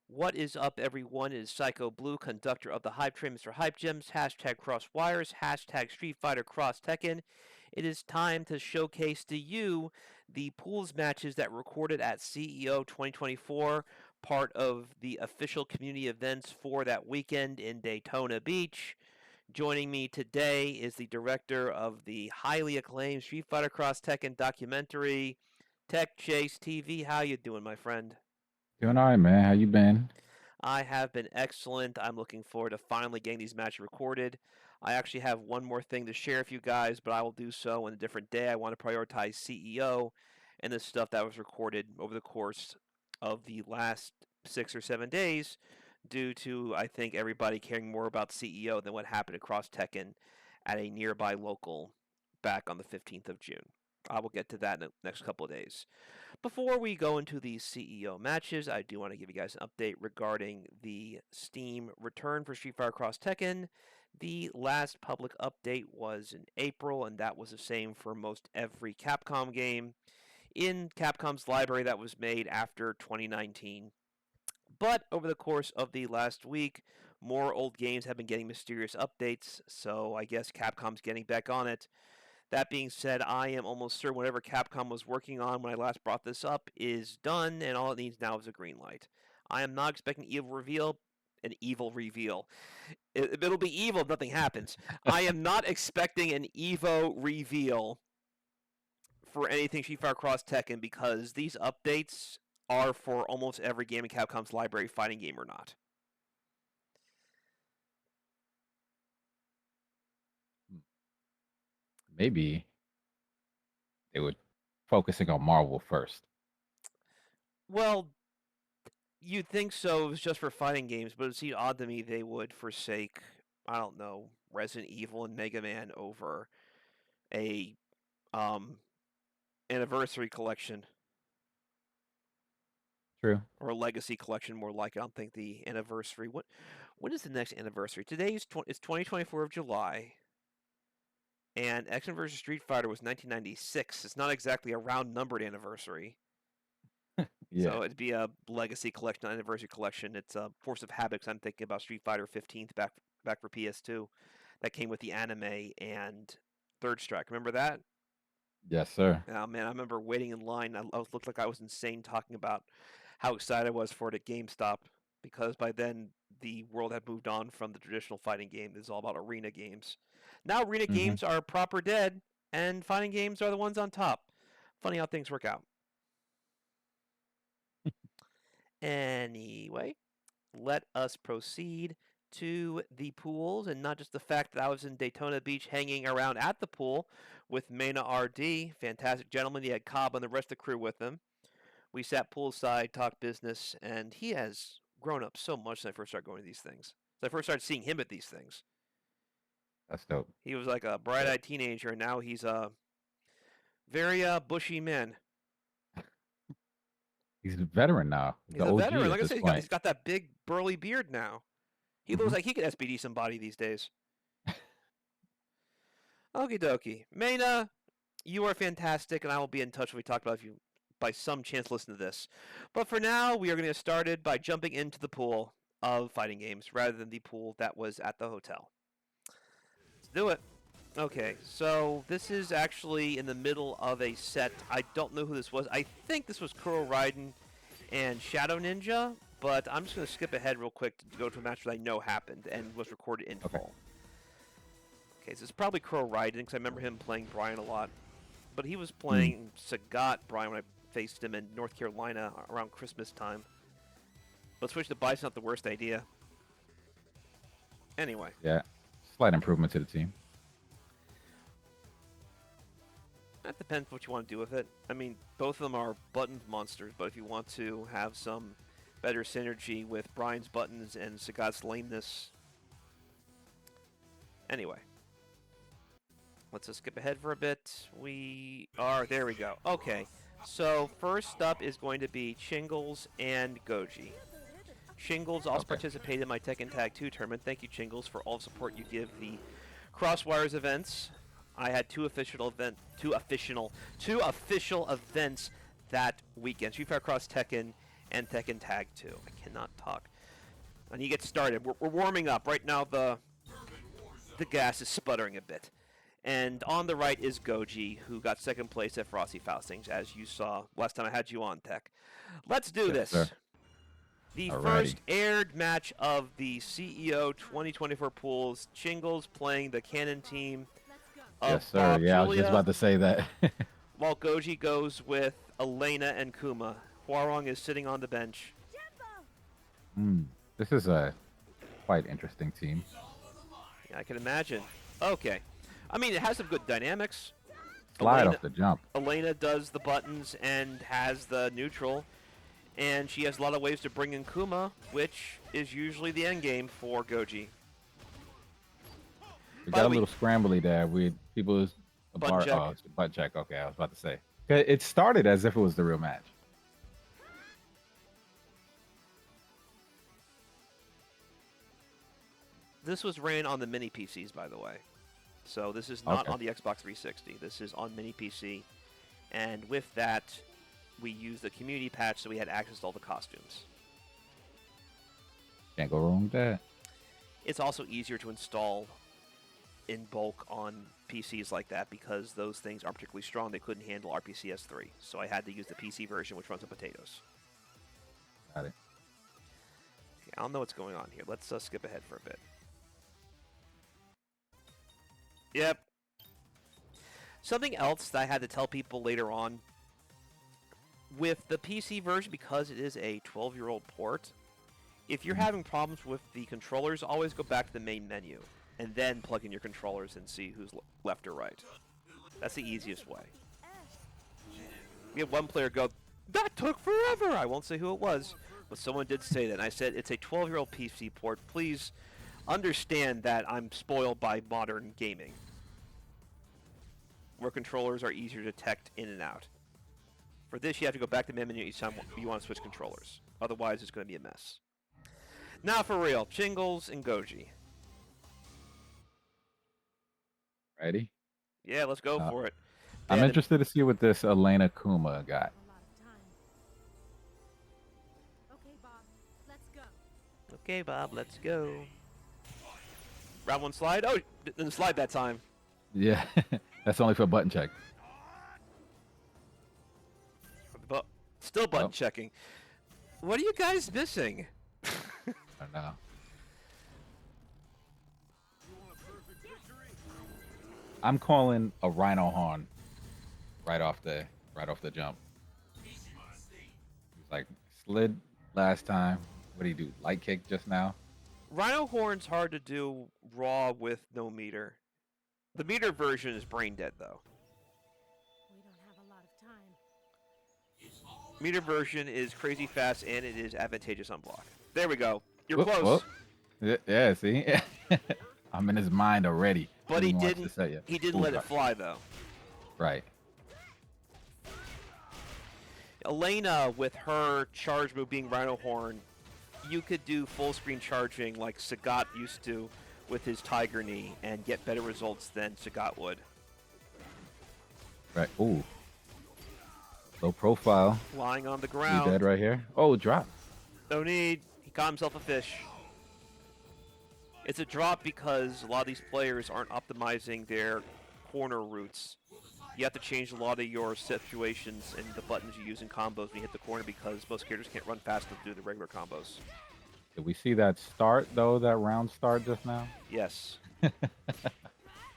What is up, everyone? It is Psycho Blue, conductor of the Hype Train, Mr. Hype Gems, hashtag Crosswires, hashtag Streetfighter Tekken. It is time to showcase to you the pools matches that were recorded at CEO 2024, part of the official community events for that weekend in Daytona Beach. Joining me today is the director of the highly acclaimed Streetfighterxtekken documentary, Tech Chase TV. How you doing, my friend? Doing all right, man. How you been? I have been excellent. I'm looking forward to finally getting these matches recorded. I actually have one more thing to share with you guys, but I will do so on a different day. I want to prioritize CEO and the stuff that was recorded over the course of the last 6 or 7 days, due to, I think, everybody caring more about CEO than what happened across Tekken at a nearby local back on the 15th of June. I will get to that in the next couple of days. Before we go into these CEO matches, I do want to give you guys an update regarding the Steam return for Streetfighterxtekken. The last public update was in April, and that was the same for most every Capcom game in Capcom's library that was made after 2019. But over the course of the last week, more old games have been getting mysterious updates, so I guess Capcom's getting back on it. That being said, I am almost certain whatever Capcom was working on when I last brought this up is done, and all it needs now is a green light. I am not expecting an evil reveal. It'll be evil if nothing happens. I am not expecting an Evo reveal for anything Street Fighter Cross Tekken because these updates are for almost every game in Capcom's library, fighting game or not. Maybe they were focusing on Marvel first. Well, you'd think so. It was just for fighting games, but it seemed odd to me they would forsake, I don't know, Resident Evil and Mega Man over a um anniversary collection True. or a legacy collection, more like. I don't think the anniversary. When is the next anniversary? It's 2024 of July, and X vs Street Fighter was 1996. It's not exactly a round numbered anniversary. Yeah. So it'd be a legacy collection, not anniversary collection. It's a Force of Habits. I'm thinking about Street Fighter 15th back for PS2, that came with the anime and Third Strike. Remember that? Yes, sir. Oh man, I remember waiting in line. I looked like I was insane talking about how excited I was for it at GameStop, because by then the world had moved on from the traditional fighting game. It's all about arena games. Now arena hmm games are proper dead, and fighting games are the ones on top. Funny how things work out. Anyway, let us proceed to the pools, and not just the fact that I was in Daytona Beach hanging around at the pool with Mena RD, fantastic gentleman. He had Cobb and the rest of the crew with him. We sat poolside, talked business, and he has grown up so much since I first started going to these things. Since I first started seeing him at these things. That's dope. He was like a Dope. bright-eyed teenager, and now he's a very bushy man. He's a veteran now, He's the a OG veteran. at Like I this said, point. he's got that big burly beard now. He looks hmm like he could SPD somebody these days. Okie dokie. Mena, you are fantastic, and I will be in touch when we talk about if you by some chance listen to this. But for now, we are going to get started by jumping into the pool of fighting games rather than the pool that was at the hotel. Let's do it. Okay, so this is actually in the middle of a set. I don't know who this was. I think this was Kuro Raiden and Shadow Ninja, but I'm just going to skip ahead real quick to go to a match that I know happened and was recorded in Okay. full. Okay, so it's probably Kuro Raiden because I remember him playing Brian a lot. But he was Mm. playing Sagat Brian when I faced him in North Carolina around Christmas time. But switch to Bison's not the worst idea. Anyway, Yeah. Slight improvement to the team. that depends what you want to do with it. I mean, both of them are button monsters, but if you want to have some better synergy with Brian's buttons and Sagat's lameness. Anyway, let's just skip ahead for a bit. There we go. Okay, so first up is going to be Jingles and Goji. Jingles also Okay. participated in my Tekken Tag 2 tournament. Thank you, Jingles, for all the support you give the Crosswires events. I had two official events that weekend: Street Fighter Cross Tekken and Tekken Tag 2. I cannot talk. And he gets started. We're warming up. Right now the gas is sputtering a bit. And on the right is Goji, who got second place at Frosty Faustings, as you saw last time I had you on, Tech. Let's do this. Sir. The Alrighty. first aired match of the CEO 2024 pools, Jingles playing the Cannon team of Yes, sir. Bob Yeah, I was Julia, just about to say that. while Goji goes with Elena and Kuma. Hwarong is sitting on the bench. This is a quite interesting team. Yeah, I can imagine. Okay. I mean, it has some good dynamics. Slide off the jump. Elena does the buttons and has the neutral. And she has a lot of ways to bring in Kuma, which is usually the end game for Goji. We got a little scrambly there. People's butt check. Oh, butt check. Okay, I was about to say. It started as if it was the real match. This was ran on the mini PCs, by the way. So this is not on the Xbox 360. This is on mini PC. And with that, we used the community patch so we had access to all the costumes. Can't go wrong with that. It's also easier to install in bulk on PCs like that because those things aren't particularly strong. They couldn't handle RPCS 3. So I had to use the PC version, which runs on potatoes. Got it. Okay, I don't know what's going on here. Let's skip ahead for a bit. Yep. Something else that I had to tell people later on, with the PC version, because it is a 12-year-old port, if you're having problems with the controllers, always go back to the main menu and then plug in your controllers and see who's left or right. That's the easiest way. We had one player go, "That took forever!" I won't say who it was, but someone did say that. And I said, it's a 12-year-old PC port. Please understand that I'm spoiled by modern gaming, where controllers are easier to detect in and out. For this, you have to go back to the main menu each time you want to switch controllers. Otherwise, it's going to be a mess. Now for real, Jingles and Goji. Ready? Yeah, let's go for it. I'm interested to see what this Elena Kuma got. Okay, Bob, let's go. Round one slide. Oh, didn't slide that time. Yeah, that's only for a button check. Still button checking. What are you guys missing? I don't know. I'm calling a rhino horn right off the jump. He's like slid last time. What did he do? Light kick just now? Rhino horn's hard to do raw with no meter. The meter version is brain dead though. We don't have a lot of time. Meter version is crazy fast and it is advantageous on block. There we go. You're Whoop, close. Whoop. Yeah, see? I'm in his mind already. But he didn't let it fly though. Right. Elena, with her charge move being Rhino Horn, you could do full screen charging like Sagat used to with his Tiger Knee and get better results than Sagat would. Right. Ooh. Low profile. Lying on the He ground. dead right here. Oh, drop. No need. He caught himself a fish. It's a drop because a lot of these players aren't optimizing their corner routes. You have to change a lot of your situations and the buttons you use in combos when you hit the corner because most characters can't run fast enough to do the regular combos. Did we see that start, though, that round start just now? Yes.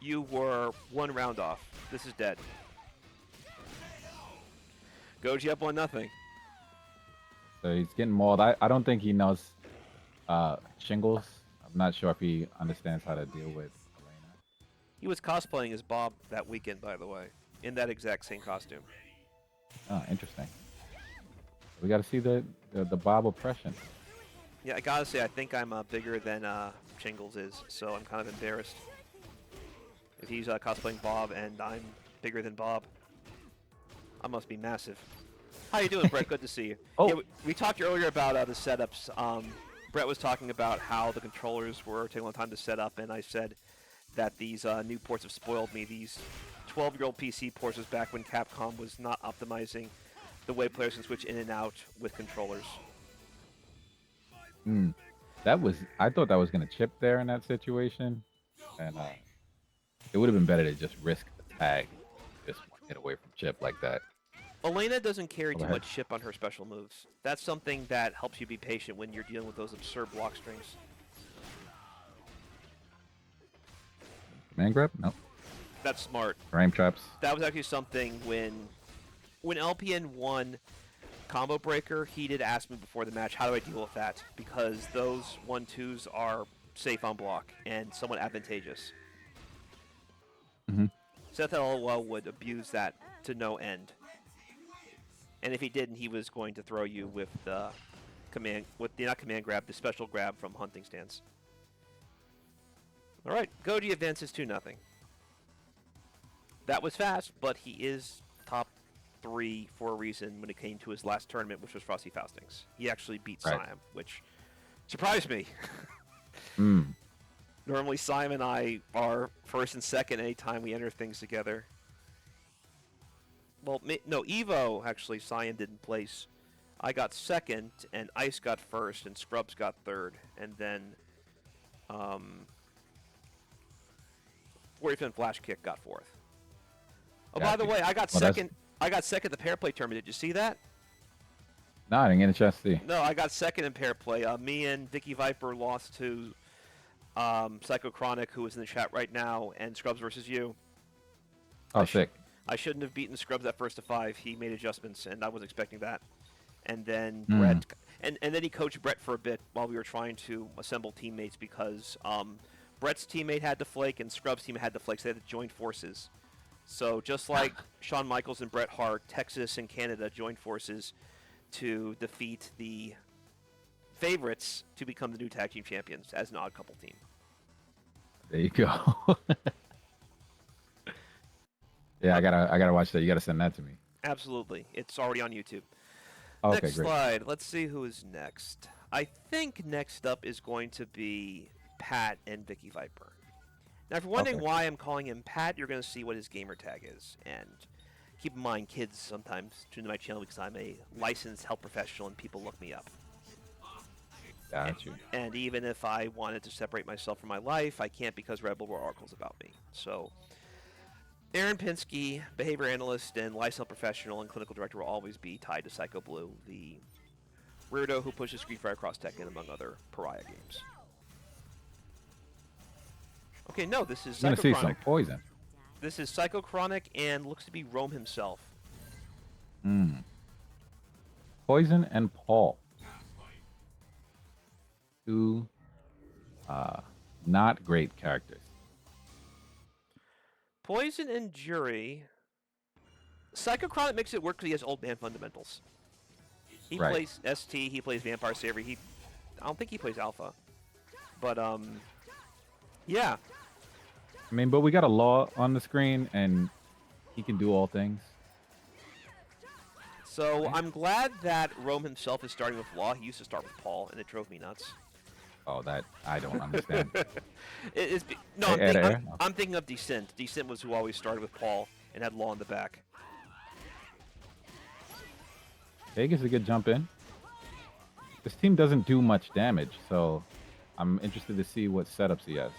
You were one round off. This is dead. Goji up 1-0. So he's getting mauled. I don't think he knows Jingles. I'm not sure if he understands how to deal with Elena. He was cosplaying as Bob that weekend, by the way, in that exact same costume. Oh, interesting. We got to see the Bob oppression. Yeah, I gotta say, I think I'm bigger than Jingles is, so I'm kind of embarrassed. If he's cosplaying Bob and I'm bigger than Bob, I must be massive. How you doing, Brett? Good to see you. Oh. Yeah, we talked earlier about the setups. Brett was talking about how the controllers were taking a long time to set up, and I said that these new ports have spoiled me. These 12-year-old PC ports was back when Capcom was not optimizing the way players can switch in and out with controllers. That was, I thought that was gonna chip there in that situation, and it would have been better to just risk the tag, just get away from chip like that. Elena doesn't carry Go too ahead. much chip on her special moves. That's something that helps you be patient when you're dealing with those absurd block strings. Man grab? Nope. That's smart. Frame traps. That was actually something when LPN won Combo Breaker, he did ask me before the match, how do I deal with that? Because those 1-2s are safe on block and somewhat advantageous. Seth LOL would abuse that to no end. And if he didn't, he was going to throw you with the not command grab, the special grab from hunting stance. All right, Goji advances 2-0. That was fast, but he is top 3 for a reason when it came to his last tournament, which was Frosty Faustings. He actually beat Right. Siam, which surprised me. Normally, Siam and I are first and second anytime we enter things together. Well, no, Evo, actually, Siam didn't place. I got second, and Ice got first, and Scrubs got third. And then 45 Flash Kick got fourth. Oh, by the way, I got second. I got second at the pair play tournament. Did you see that? No, I didn't get a chance to see. No, I got second in pair play. Me and Vicky Viper lost to Psychochronic, who is in the chat right now, and Scrubs versus you. Oh, sick. I shouldn't have beaten Scrubs at first to 5. He made adjustments, and I was expecting that. And then Brett, and then he coached Brett for a bit while we were trying to assemble teammates because Brett's teammate had to flake and Scrubs' team had to flake, so they had to join forces. So just like Shawn Michaels and Bret Hart, Texas and Canada joined forces to defeat the favorites to become the new tag team champions as an odd couple team. There you go. Yeah, I gotta watch that. You gotta send that to me. Absolutely. It's already on YouTube. Oh, okay, Next great. slide. Let's see who is next. I think next up is going to be Pat and Vicky Viper. Now, if you're wondering Okay. why I'm calling him Pat, you're going to see what his gamer tag is. And keep in mind, kids sometimes tune to my channel because I'm a licensed health professional and people look me up. Got you. And even if I wanted to separate myself from my life, I can't because Red Bull wrote articles about me. So, Aaron Pinsky, behavior analyst and licensed health professional and clinical director, will always be tied to Psycho Blue, the weirdo who pushes Streetfighterxtekken among other pariah games. Okay, no, this is I'm gonna see some Psychochronic. poison. This is Psychochronic and looks to be Rome himself. Poison and Paul. Two not great characters. Poison and Jury. Psychochronic makes it work because he has old man fundamentals. He Right. plays ST, he plays Vampire Saver, I don't think he plays Alpha. But, yeah. I mean, but we got a Law on the screen, and he can do all things. So I'm glad that Rome himself is starting with Law. He used to start with Paul, and it drove me nuts. Oh, that I don't understand. No, Hey, I'm thinking of Descent. Descent was who always started with Paul and had Law in the back. Vegas is a good jump in. This team doesn't do much damage, so I'm interested to see what setups he has.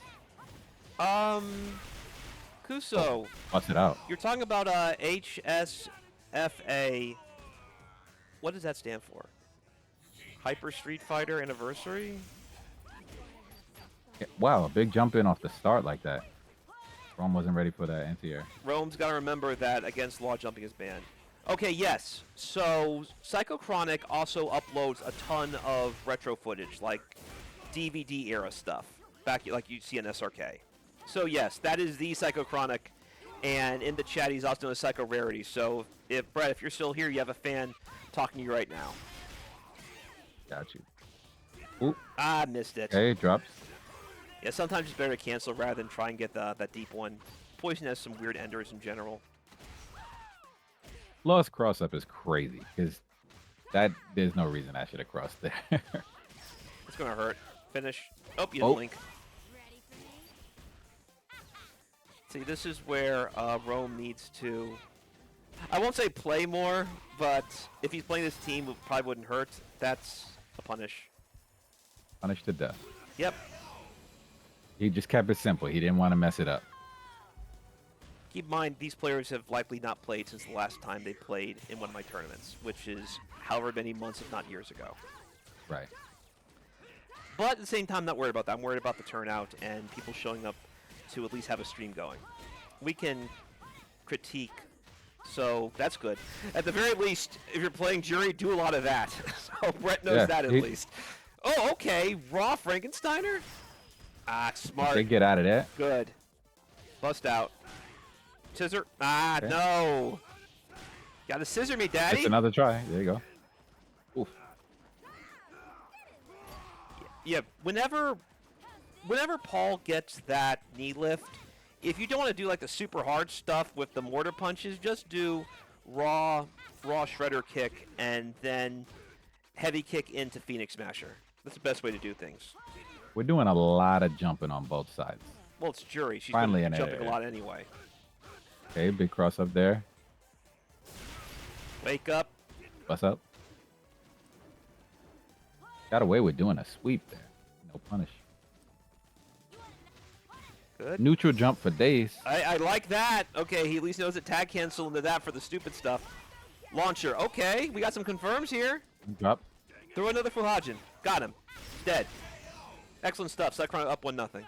Kuso, Bust it out. you're talking about HSFA. What does that stand for? Hyper Street Fighter Anniversary? Yeah, wow, a big jump in off the start like that. Rome wasn't ready for that anti-air. Rome's got to remember that against Law jumping is banned. Okay, yes. So Psychochronic also uploads a ton of retro footage, like DVD era stuff, back like you see in SRK. So yes, that is the Psychochronic, and in the chat he's also known as Psycho Rarity. So if Brett, if you're still here, you have a fan talking to you right now. Got you. Ooh, Ah, missed it. okay, drops. Yeah, sometimes it's better to cancel rather than try and get that deep one. Poison has some weird enders in general. Law's cross up is crazy because there's no reason I should have crossed there. It's gonna hurt. Finish. Oh, you Oh. didn't link. See, this is where Rome needs to I won't say play more, but if he's playing this team, it probably wouldn't hurt. That's a punish. Punished to death. Yep. He just kept it simple. He didn't want to mess it up. Keep in mind, these players have likely not played since the last time they played in one of my tournaments, which is however many months, if not years ago. Right. But at the same time, I'm not worried about that. I'm worried about the turnout and people showing up to at least have a stream going. We can critique, so that's good. At the very least, if you're playing Jury, do a lot of that. So Brett knows that at least. Oh, okay. Raw Frankensteiner? Ah, smart. They get out of there. Good. Bust out. Scissor. Ah, okay. No. Gotta scissor me, Daddy. That's another try. There you go. Oof. Yeah, whenever Paul gets that knee lift, if you don't want to do like the super hard stuff with the mortar punches, just do raw shredder kick and then heavy kick into Phoenix Smasher. That's the best way to do things. We're doing a lot of jumping on both sides. Well, it's Jury. She's Finally gonna be in jumping a lot anyway. Okay, big cross up there. Wake up. What's up? Got away with doing a sweep there. No punish. Good. Neutral jump for days. I like that. Okay, he at least knows that tag cancel into that for the stupid stuff. Launcher. Okay, we got some confirms here. Drop. Throw another Fuhajin. Got him. Dead. Excellent stuff. Psychochronic up 1-0.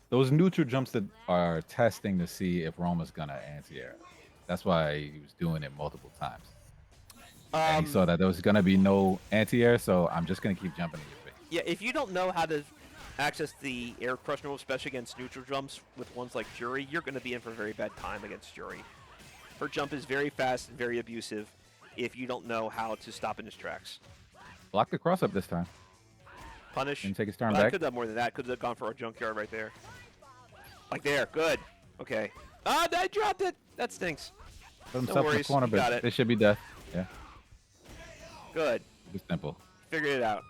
Those neutral jumps that are testing to see if Roma's gonna anti-air. That's why he was doing it multiple times. And he saw that there was gonna be no anti-air, so I'm just gonna keep jumping in your face. Yeah, if you don't know how to access the air crush normal, especially against neutral jumps with ones like Jury, you're gonna be in for a very bad time against Jury. Her jump is very fast and very abusive if you don't know how to stop in his tracks. Block the cross up this time. Punish. Didn't take his turn Well, I back. could have done more than that. Could have gone for a junkyard right there. Like there. Good. Okay. Ah, I dropped it. That stinks. Put himself in the worries, corner, you got but it. this should be death. Yeah, Good. it's simple. Figured it out.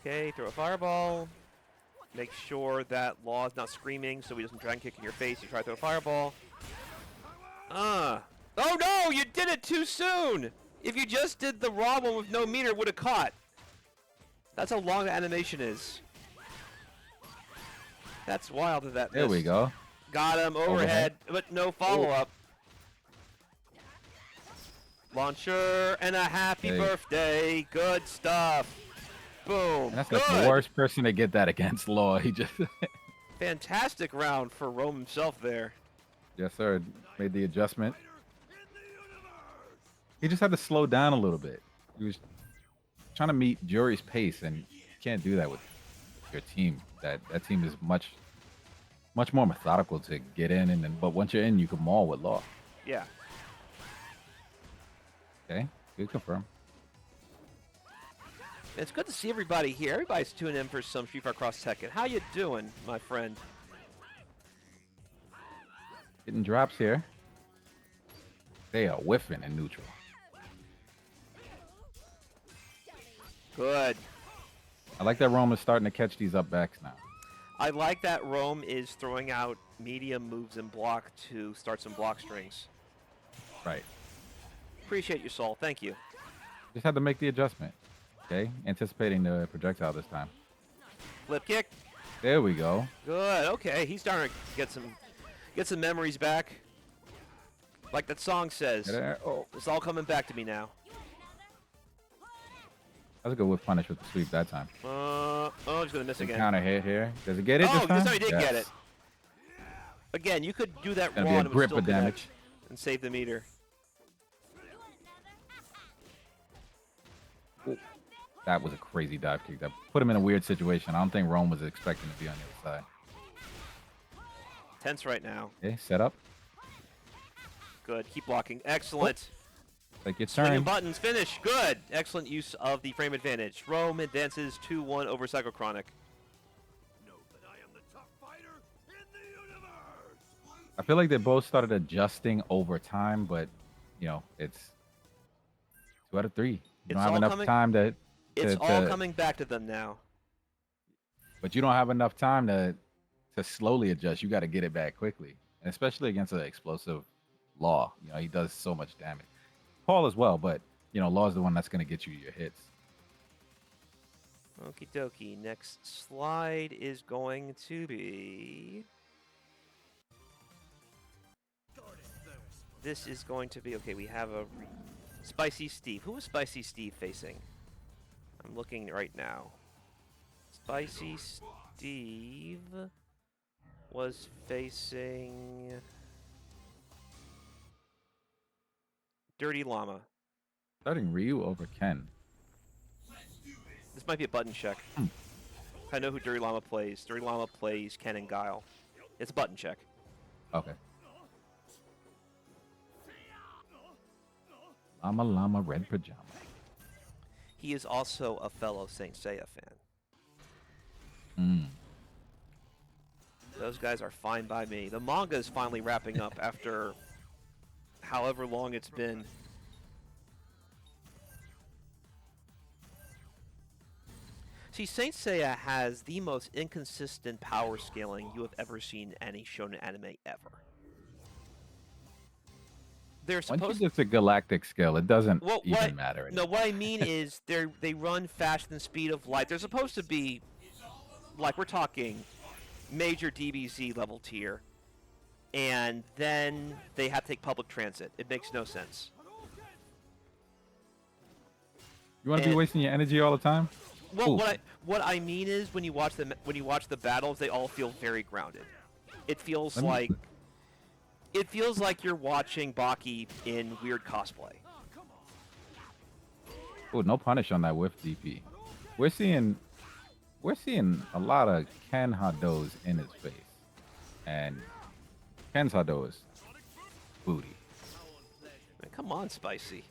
Okay, throw a fireball. Make sure that Law is not screaming so he doesn't try and kick in your face. You try to throw a fireball. Oh no, you did it too soon! If you just did the raw one with no meter, it would have caught. That's how long the animation is. That's wild that that There we missed. go. Got him overhead, but no follow-up. Launcher and a happy Hey. birthday. Good stuff. Boom. And that's Good. like the worst person to get that against Law. He just Fantastic round for Rome himself there. yes, sir. Made the adjustment. He just had to slow down a little bit. He was trying to meet Jury's pace, and you can't do that with your team. That team is much more methodical to get in, and then but once you're in, you can maul with Law. Yeah. Okay, good confirm. It's good to see everybody here. Everybody's tuning in for some Streetfighterxtekken. How you doing, my friend? Getting drops here. They are whiffing in neutral. Good. I like that Rome is starting to catch these up backs now. I like that Rome is throwing out medium moves and block to start some block strings. Right. Appreciate you, Saul. Thank you. Just had to make the adjustment. Okay, anticipating the projectile this time. Flip kick. There we go. Good. Okay, he's starting to get some memories back. Like that song says. There. Oh, It's all coming back to me now. that was a good whip punish with the sweep that time. Oh, he's gonna miss Good again. counter hit here. Does it get it Oh, this this time? time he did get Yes. it. Again, you could do that Gonna raw be a and it would grip still of connect damage. and save the meter. That was a crazy dive kick. That put him in a weird situation. I don't think Rome was expecting to be on the other side. Tense right now. Okay, set up. Good. Keep blocking. Excellent. Take your Swinging turn. buttons. Finish. Good. Excellent use of the frame advantage. Rome advances 2-1 over Psychochronic. I feel like they both started adjusting over time, but you know, it's 2 out of 3. You It's don't have all enough coming- time to It's all coming back to them now. But you don't have enough time to slowly adjust. You got to get it back quickly, and especially against an explosive Law. You know, he does so much damage. Paul as well, but you know, Law's the one that's going to get you your hits. Okie dokie. Next slide is going to be. This is going to be okay. We have a Spicy Steve. Who was Spicy Steve facing? I'm looking right now. Spicy Steve was facing Dirty Llama. Starting Ryu over Ken. This might be a button check. I know who Dirty Llama plays. Dirty Llama plays Ken and Guile. It's a button check. Okay. Llama red pajama. He is also a fellow Saint Seiya fan. Those guys are fine by me. The manga is finally wrapping up after however long it's been. See, Saint Seiya has the most inconsistent power scaling you have ever seen in any shonen anime ever. They're Once supposed you get to galactic scale, it doesn't even matter No, anymore. what I mean is they run faster than speed of light. They're supposed to be, like, we're talking major DBZ level tier, and then they have to take public transit. It makes no sense. You want to be wasting your energy all the time? Well, what I mean is when you watch the battles, they all feel very grounded. It feels like you're watching Baki in weird cosplay. Oh, no punish on that whiff DP. We're seeing a lot of Ken Hados in his face, and Ken's Hado is booty. Man, come on, Spicy.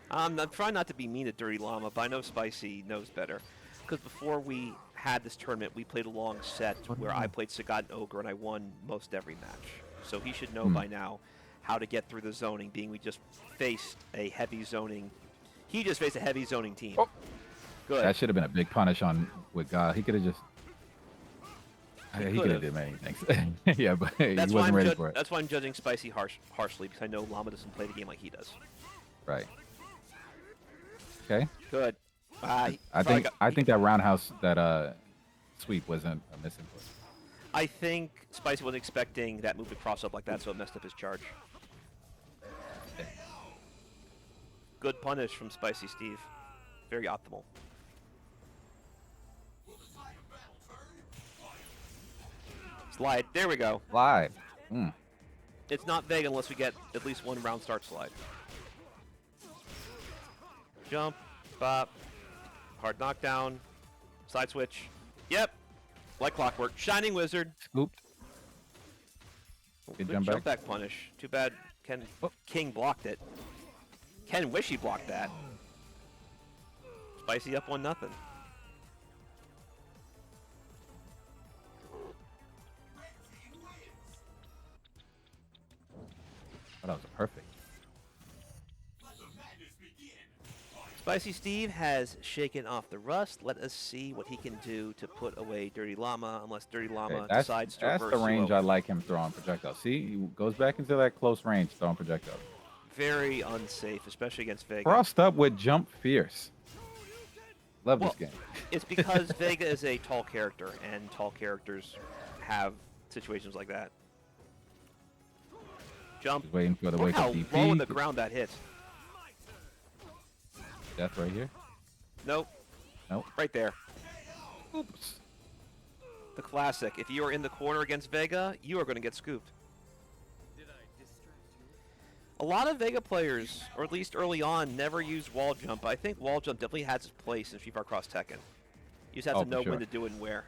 I'm trying not to be mean to Dirty Llama, but I know Spicy knows better. Because before we had this tournament, we played a long set where I played Sagat and Ogre, and I won most every match. So he should know by now how to get through the zoning, being we just faced a heavy zoning. He just faced a heavy zoning team. Oh. Good. That should have been a big punish on with God. He could have just. He could have did many things. Yeah, but he wasn't ready for it. That's why I'm judging Spicy harshly, because I know Llama doesn't play the game like he does. Right. Okay. Good. I think that roundhouse, that sweep wasn't a missing push. I think Spicy wasn't expecting that move to cross up like that, so it messed up his charge. Good punish from Spicy Steve. Very optimal. Slide. There we go. Slide. It's not Vega unless we get at least one round start slide. Jump. Bop. Hard knockdown. Side switch. Yep. Like clockwork. Shining Wizard. Scooped. Good jump back. punish. Too bad King blocked it. Ken wish he blocked that. Spicy up 1-0. Oh, that was perfect. Spicy Steve has shaken off the rust. Let us see what he can do to put away Dirty Llama, unless Dirty Llama decides to reverse. That's the range I like him throwing projectiles. See, he goes back into that close range throwing projectiles. Very unsafe, especially against Vega. Crossed up with Jump Fierce. Love this game. It's because Vega is a tall character, and tall characters have situations like that. Jump. Just waiting for the Look wake how up DP. low in the ground that hit. Death right here. Nope. Nope. Right there. Oops. The classic. If you are in the corner against Vega, you are going to get scooped. A lot of Vega players, or at least early on, never use wall jump. I think wall jump definitely has its place in Streetfighter Tekken. You just have to know when to do it and where.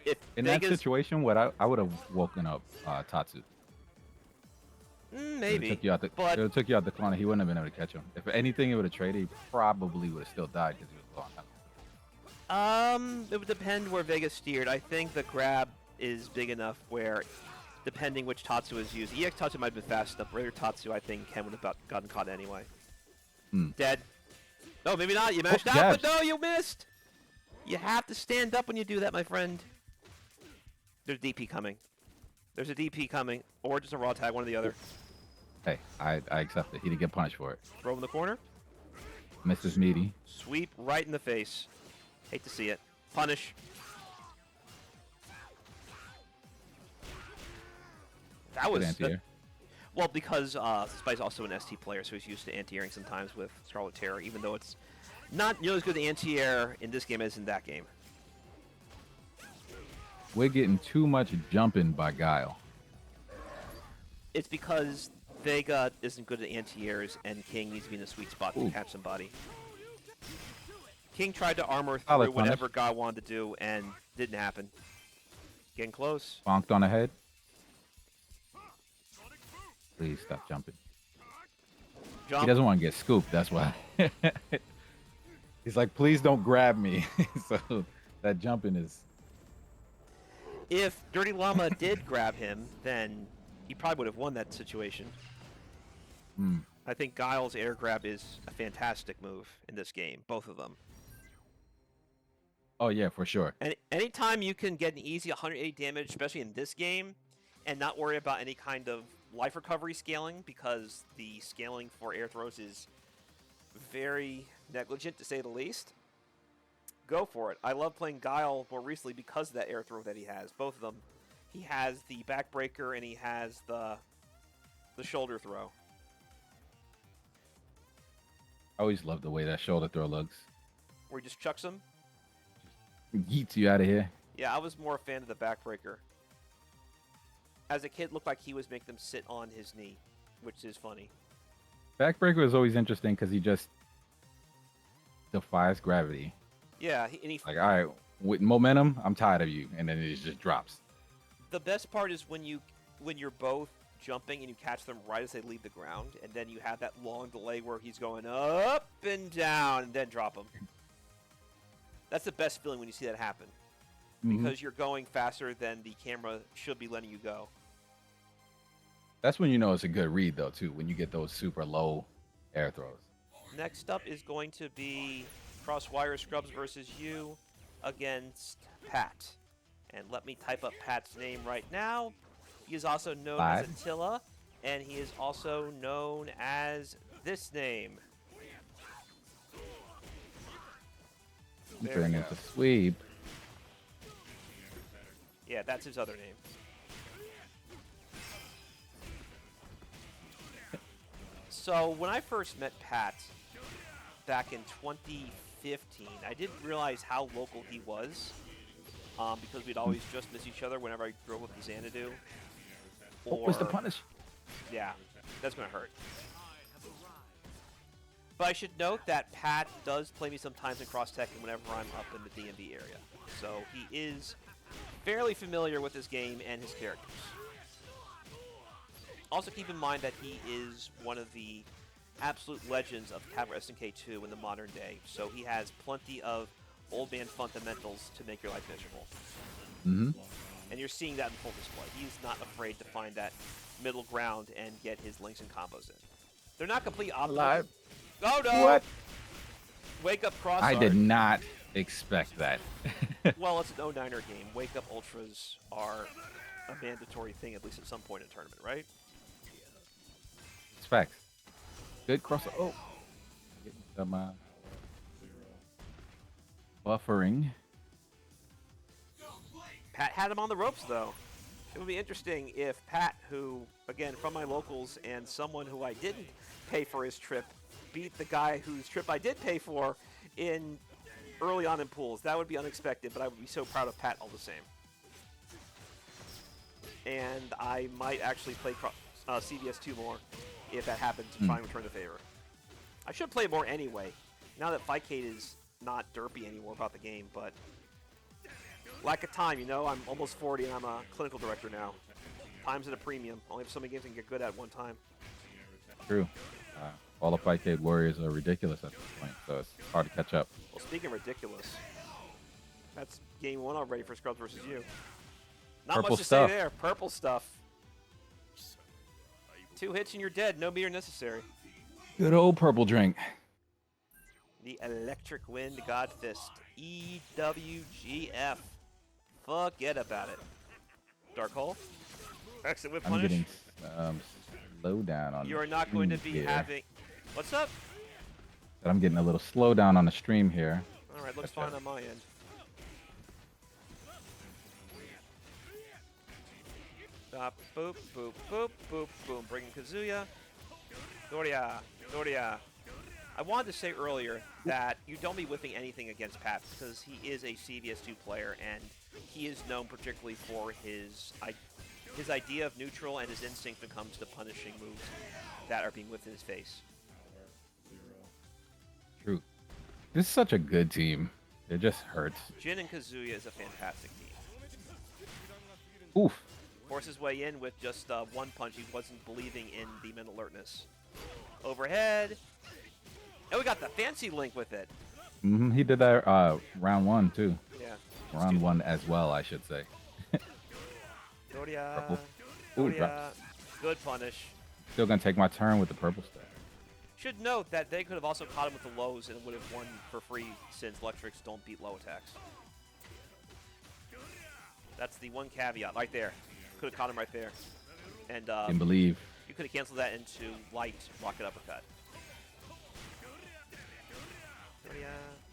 If in that situation, what I would have woken up Tatsu. Maybe. It would took you out the corner. He wouldn't have been able to catch him. If anything, it would have traded. He probably would have still died because he was gone. It would depend where Vega steered. I think the grab is big enough where, depending which Tatsu is used, EX Tatsu might have been fast enough. Regular Tatsu, I think Ken would have gotten caught anyway. Dead. No, maybe not. You mashed out, jabs. but no, you missed. You have to stand up when you do that, my friend. There's DP coming. There's a DP coming, or just a raw tag, one or the other. Hey, I accept it. He didn't get punished for it. Throw in the corner. Mrs. Meaty. Sweep right in the face. Hate to see it. Punish. That Good was anti-air. well, because Spike's also an ST player, so he's used to anti-airing sometimes with Scarlet Terror, even though it's not nearly as good anti-air in this game as in that game. We're getting too much jumping by Guile. It's because Vega isn't good at anti-airs, and King needs to be in a sweet spot to catch somebody. King tried to armor Solid through whatever Guy wanted to do, and didn't happen. Getting close. Bonked on the head. Please stop jumping. Jump. He doesn't want to get scooped, that's why. He's like, please don't grab me. So that jumping is... If Dirty Llama did grab him, then he probably would have won that situation. I think Guile's air grab is a fantastic move in this game, both of them. Oh, yeah, for sure. And anytime you can get an easy 180 damage, especially in this game, and not worry about any kind of life recovery scaling, because the scaling for air throws is very negligent, to say the least, go for it. I love playing Guile more recently because of that air throw that he has. Both of them. He has the backbreaker and he has the shoulder throw. I always love the way that shoulder throw looks. Where he just chucks him. Yeets you out of here. Yeah, I was more a fan of the backbreaker. As a kid, it looked like he was making them sit on his knee, which is funny. Backbreaker is always interesting because he just defies gravity. Yeah, and he Like, all right, with momentum, I'm tired of you, and then it just drops. The best part is when you're both jumping and you catch them right as they leave the ground, and then you have that long delay where he's going up and down and then drop him. That's the best feeling when you see that happen, because you're going faster than the camera should be letting you go. That's when you know it's a good read, though, too, when you get those super low air throws. Next up is going to be Crosswire Scrubs versus you against Pat. And let me type up Pat's name right now. He is also known as Attila, and he is also known as this name. Turning into sweep. Yeah, that's his other name. So when I first met Pat back in 2015, I didn't realize how local he was, because we'd always just miss each other whenever I drove with the Xanadu. What was the punish? Yeah, that's going to hurt. But I should note that Pat does play me sometimes in Tekken whenever I'm up in the DMV area. So he is fairly familiar with this game and his characters. Also keep in mind that he is one of the absolute legends of Capcom SNK 2 in the modern day. So he has plenty of old man fundamentals to make your life miserable. And you're seeing that in full display. He's not afraid to find that middle ground and get his links and combos in. They're not completely optimal. Oh no! What? Wake Up Cross I Art. did not expect that. Well, it's an 09er game. Wake Up Ultras are a mandatory thing, at least at some point in a tournament, right? It's facts. Good cross. Oh. Getting some buffering. Pat had him on the ropes, though. It would be interesting if Pat, who, again, from my locals and someone who I didn't pay for his trip, beat the guy whose trip I did pay for in early on in pools. That would be unexpected, but I would be so proud of Pat all the same. And I might actually play CVS 2 more if that happens to try and return the favor. I should play more anyway, now that Fightcade is not derpy anymore about the game, but lack of time, you know? I'm almost 40 and I'm a clinical director now. Time's at a premium. Only have so many games I can get good at one time. True. All the Fightcade warriors are ridiculous at this point, so it's hard to catch up. Well, speaking of ridiculous, that's game 1 already for Scrubs versus you. Not Purple much to stuff. say there. Purple stuff. 2 hits and you're dead. No meter necessary. Good old purple drink. The Electric Wind God Fist. EWGF. Forget about it. Dark Hole. Exit with I'm punish. getting slowdown on You the are not going to stream be here. having. What's up? I'm getting a little slowdown on the stream here. All right, looks Gotcha. fine on my end. Stop. Boop, boop, boop, boop, boom. Bringing Kazuya. Doria. Doria. I wanted to say earlier that you don't be whipping anything against Pat because he is a CVS2 player and he is known particularly for his idea of neutral and his instinct when it comes to punishing moves that are being whipped in his face. True. This is such a good team. It just hurts. Jin and Kazuya is a fantastic team. Oof. Forced his way in with just one punch. He wasn't believing in the mental alertness. Overhead. And we got the fancy link with it. He did that round 1 too. Yeah. Round 1 as well, I should say. Doria. Purple. Ooh, Doria. drops. Good punish. Still gonna take my turn with the purple stuff. Should note that they could have also caught him with the lows and would have won for free since electrics don't beat low attacks. That's the one caveat right there. Could have caught him right there. And Can believe. you could have canceled that into light rocket uppercut.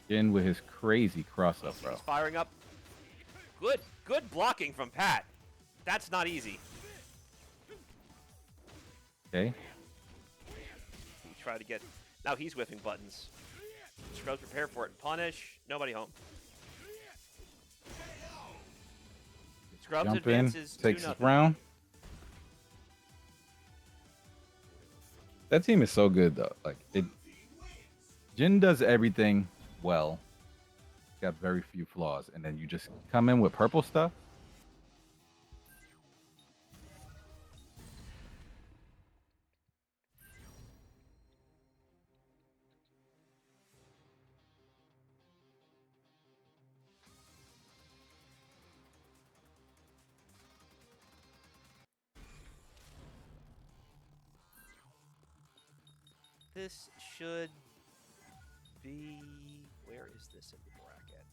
In with his crazy cross up, bro. He's firing up. Good blocking from Pat. That's not easy. Okay. He tried to get. Now he's whiffing buttons. Scrubs prepare for it. Punish. Nobody home. Scrubs Jump in. advances Takes 2-0. his round. That team is so good though. Like it. Jin does everything well. Got very few flaws, and then you just come in with purple stuff. This should be. Where is this in the bracket?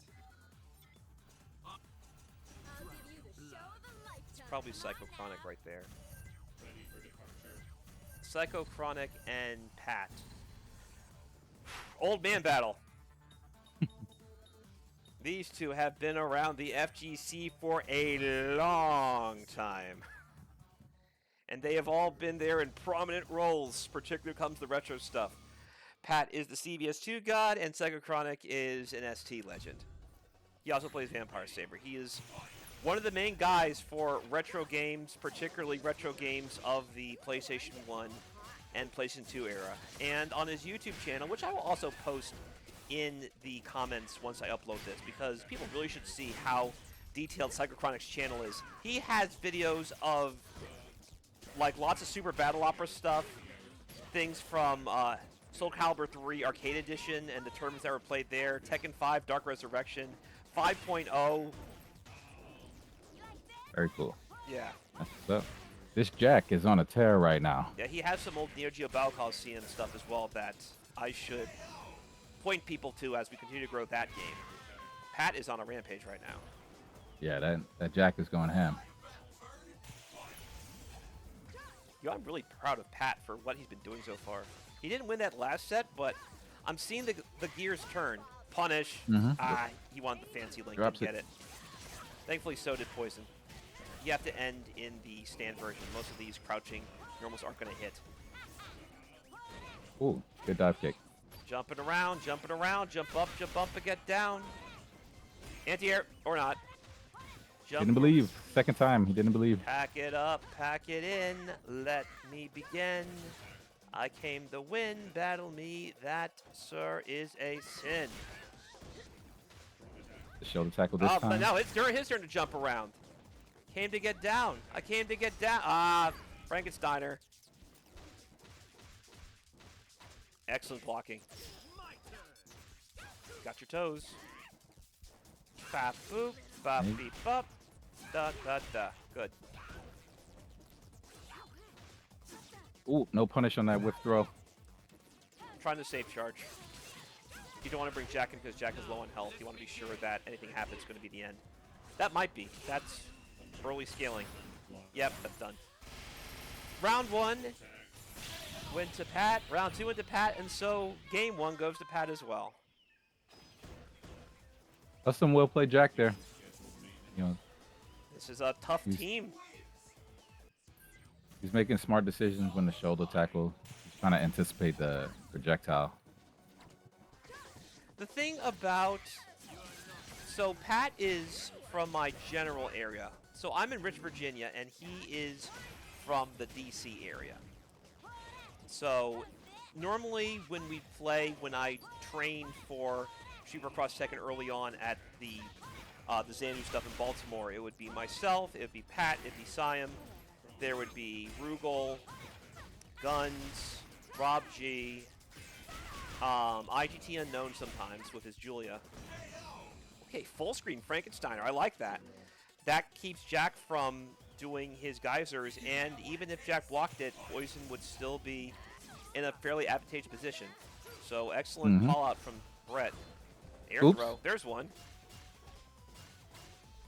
It's probably Psychochronic right there. Psychochronic and Pat. Old man battle. These two have been around the FGC for a long time. And they have all been there in prominent roles, particularly when it comes to retro stuff. Pat is the CVS2 god, and Psychochronic is an ST legend. He also plays Vampire Saber. He is one of the main guys for retro games, particularly retro games of the PlayStation 1 and PlayStation 2 era. And on his YouTube channel, which I will also post in the comments once I upload this, because people really should see how detailed Psychochronic's channel is. He has videos of like lots of Super Battle Opera stuff, things from Soul Calibur 3 Arcade Edition and the tournaments that were played there, Tekken 5 Dark Resurrection, 5.0. Very cool. Yeah. That's what's up. This Jack is on a tear right now. Yeah, he has some old Neo Geo Battle Coliseum stuff as well that I should point people to as we continue to grow that game. Pat is on a rampage right now. Yeah, that Jack is going ham. Yo, I'm really proud of Pat for what he's been doing so far. He didn't win that last set, but I'm seeing the gears turn. Punish. He wanted the fancy link. Drops Didn't get it. Thankfully, so did Poison. You have to end in the stand version. Most of these crouching normals aren't going to hit. Ooh, good dive kick. Jumping around, jump up, and get down. Anti-air, or not. Jump. Didn't believe. Second time, he didn't believe. Pack it up, pack it in, let me begin. I came to win, battle me, that, sir, is a sin. The shoulder tackle this But time. now it's his turn to jump around. Came to get down. I came to get down. Frankensteiner. Excellent blocking. Got your toes. Bop, boop, bop, beep, bop. Da, da, da. Good. Ooh, no punish on that whip throw. Trying to safe charge. You don't want to bring Jack in because Jack is low on health. You want to be sure that anything happens is going to be the end. That might be. That's early scaling. Yep, that's done. Round 1 went to Pat. Round 2 went to Pat, and so game 1 goes to Pat as well. That's some well played Jack there. You know, This is a tough team. he's making smart decisions when the shoulder tackle. He's trying to anticipate the projectile. The thing about... So Pat is from my general area. So I'm in Rich, Virginia, and he is from the DC area. So normally when we play, when I train for SuperCross-Tekken early on at the Xanadu stuff in Baltimore, it would be myself, it would be Pat, it would be Siam, there would be Rugal, Guns, Rob G, IGT Unknown sometimes with his Julia. Okay, full screen Frankensteiner, I like that. That keeps Jack from doing his geysers, and even if Jack blocked it, Poison would still be in a fairly advantageous position. So excellent call out from Brett. Air throw, there's one.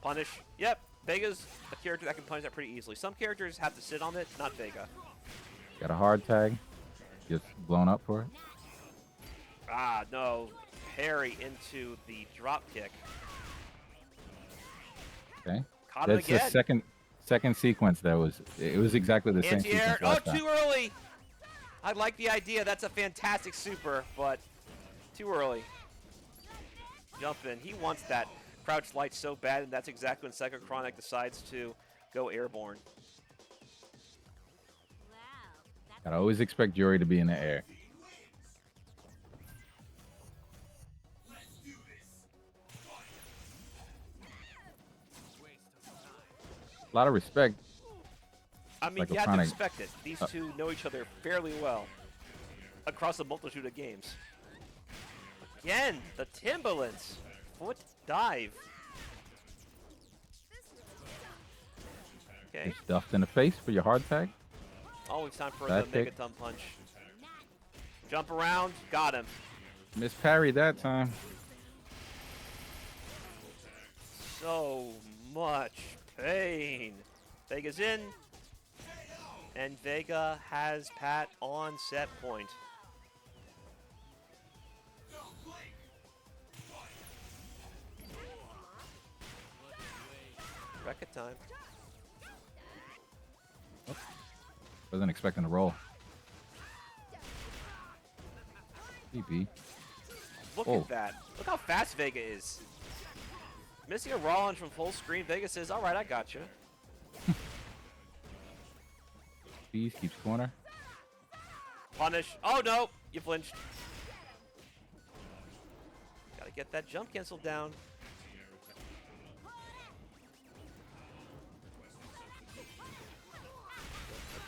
Punish, yep. Vega's a character that can punish that pretty easily. Some characters have to sit on it, not Vega. Got a hard tag. Gets blown up for it. Ah, no. Parry into the drop kick. Okay. Caught him That's again. the second sequence that was, it was exactly the same sequence Anti-air. Oh, last time. too early. I like the idea. That's a fantastic super, but too early. Jump in. He wants that crouch light so bad, and that's exactly when Psychochronic decides to go airborne. I'd always expect Jury to be in the air. A lot of respect. I mean, you have to Psychochronic. expect it. These two know each other fairly well across a multitude of games. Again, the Timberlands. Foot dive. Okay. You're stuffed in the face for your hard tag. Always time for Bad the kick. Megaton punch. Jump around. Got him. Miss parry that time. So much pain. Vega's in. And Vega has Pat on set point. Record time. Wasn't expecting to roll. DP. Look Oh. at that. Look how fast Vega is. Missing a raw launch from full screen. Vega says, all right, I got you. Bees keeps corner. Punish. Oh, no. You flinched. Gotta get that jump cancel down.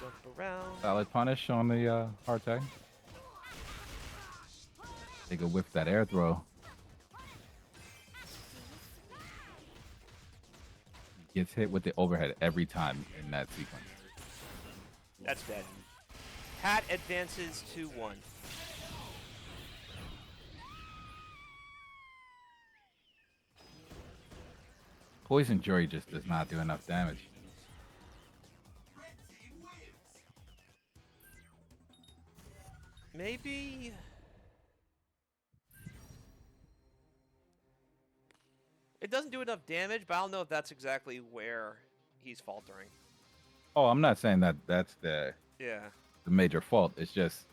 Jump around. Solid punish on the hard tag. They go whip that air throw. He gets hit with the overhead every time in that sequence. That's dead. Pat advances 2-1. Poison Jury just does not do enough damage. Maybe... It doesn't do enough damage, but I don't know if that's exactly where he's faltering. Oh, I'm not saying that that's the Yeah. major fault. It's just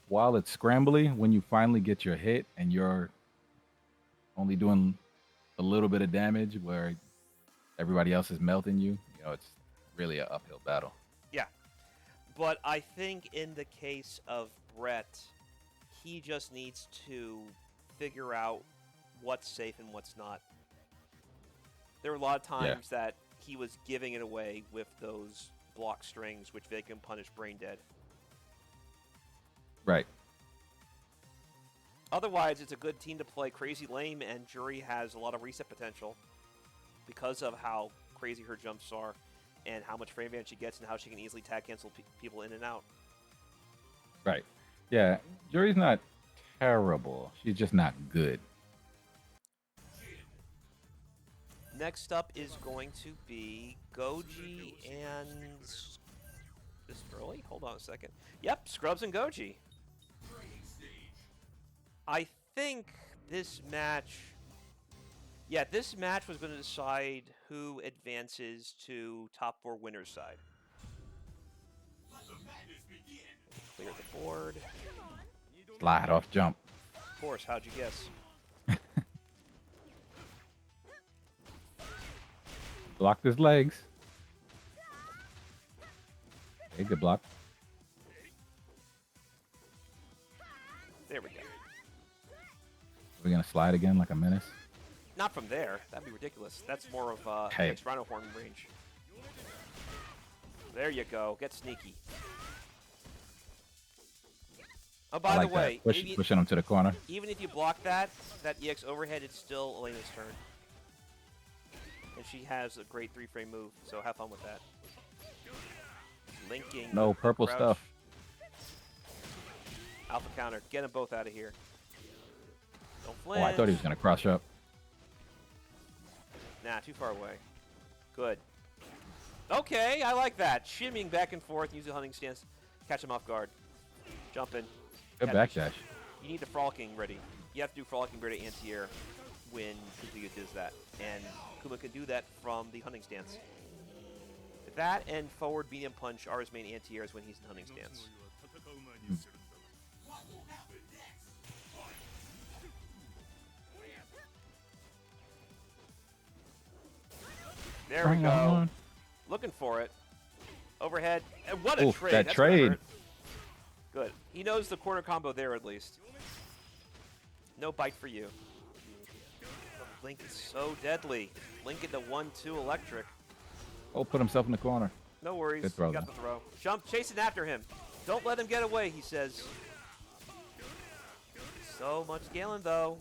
while it's scrambly, when you finally get your hit and you're only doing a little bit of damage where everybody else is melting you, you know, it's really an uphill battle. Yeah. But I think in the case of Brett, he just needs to figure out what's safe and what's not. There were a lot of times that he was giving it away with those block strings, which they can punish brain dead. Right. Otherwise, it's a good team to play Crazy Lame, and Jury has a lot of reset potential because of how crazy her jumps are and how much frame advantage she gets and how she can easily tag cancel people in and out. Right. Yeah. Jury's not. terrible. She's just not good. Next up is going to be Goji and... This early? Hold on a second. Yep, Scrubs and Goji. I think this match... Yeah, this match was going to decide who advances to top 4 winners side. Clear the board. Slide off jump. Of course, how'd you guess? Blocked his legs. Okay, good block. There we go. We're gonna slide again like a menace. Not from there. That'd be ridiculous. That's more of Hey. next Rhino Horn range. There you go. Get sneaky. Oh, by I like the way, that. Pushing him to the corner. even if you block that EX overhead, it's still Elena's turn. And she has a great 3-frame move, so have fun with that. Linking. No purple crouch. stuff. Alpha counter. Get them both out of here. Don't Oh, flinch. I thought he was gonna crush up. Nah, too far away. Good. Okay, I like that. Shimmying back and forth, use the hunting stance, catch him off guard. Jumping. Good Catch- backdash. You need the frolicking ready. You have to do frolicking ready anti-air when Kazuya does that. And Kuma can do that from the hunting stance. That and forward medium punch are his main anti-airs when he's in hunting stance. There we Bring go. on. Looking for it. Overhead. And what a Oof, trade. that That's gonna trade. hurt. Good. He knows the corner combo there at least. No bite for you. Link is so deadly. Link into 1-2 electric. Oh, put himself in the corner. No worries. Good throw, You got though. the throw. Jump, chasing after him. Don't let him get away, he says. So much scaling, though.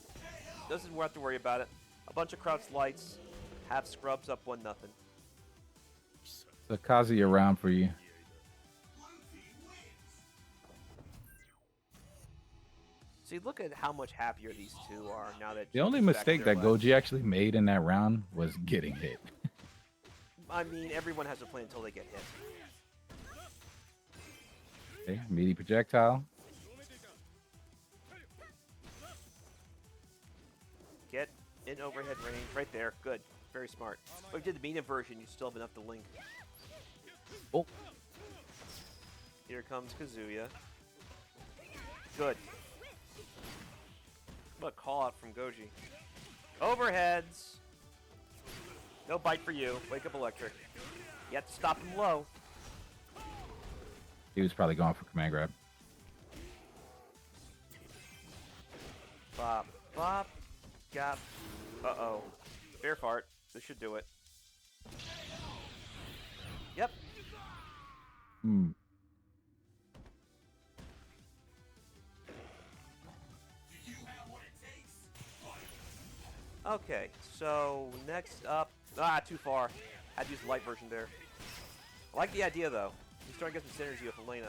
Doesn't have to worry about it. A bunch of crouch lights. Have Scrubs up 1-0. So Kazi around for you. See, look at how much happier these two are now that The only Jinx is back mistake to their that left. Goji actually made in that round was getting hit. I mean, everyone has a plan until they get hit. Okay, meaty projectile. Get in overhead range right there. Good. Very smart. But if you did the medium version, you still have enough to link. Oh, Here comes Kazuya. Good. What a call out from Goji. Overheads. No bite for you. Wake up electric. You have to stop him low. he was probably going for command grab. Bop. Bop. Gap. Uh-oh. Bear fart. This should do it. Yep. Hmm. Okay, so next up... too far. Had to use the light version there. I like the idea, though. He's starting to get some synergy with Elena.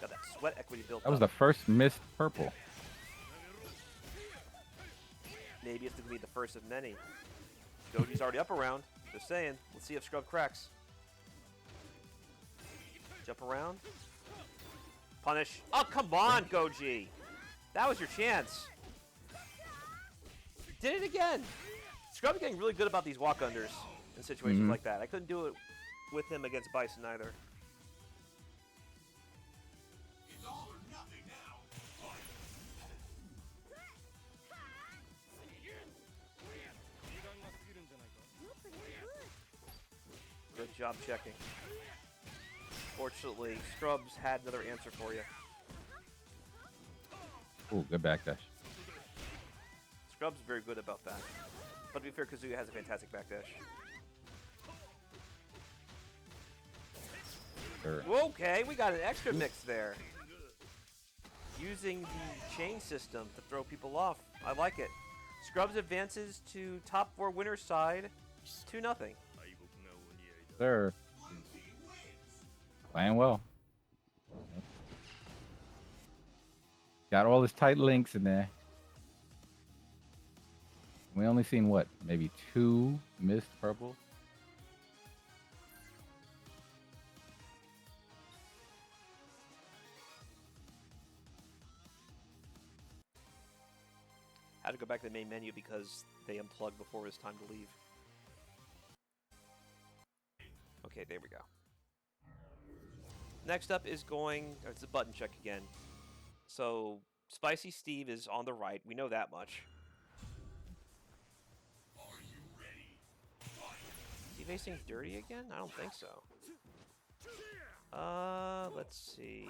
Got that sweat equity built That was up. the first missed purple. Maybe it's going to be the first of many. Goji's already up around. Just saying. Let's see if Scrub cracks. Jump around. Punish. Oh, come on, Goji. That was your chance. Did it again. Scrub's getting really good about these walk-unders in situations like that. I couldn't do it with him against Bison either. Good job checking. Fortunately, Scrubs had another answer for you. Ooh, good backdash. Scrubs is very good about that. But to be fair, Kazuya has a fantastic backdash. Sure. Okay, we got an extra mix there. Using the chain system to throw people off. I like it. Scrubs advances to top 4 winners side 2-0. Sir. Playing well. Got all his tight links in there. We only seen what? Maybe 2 missed purple. Had to go back to the main menu because they unplugged before it was time to leave. Okay, there we go. Next up is going... It's a button check again. So, Spicy Steve is on the right. We know that much. Is he facing Dirty again? I don't think so. Let's see...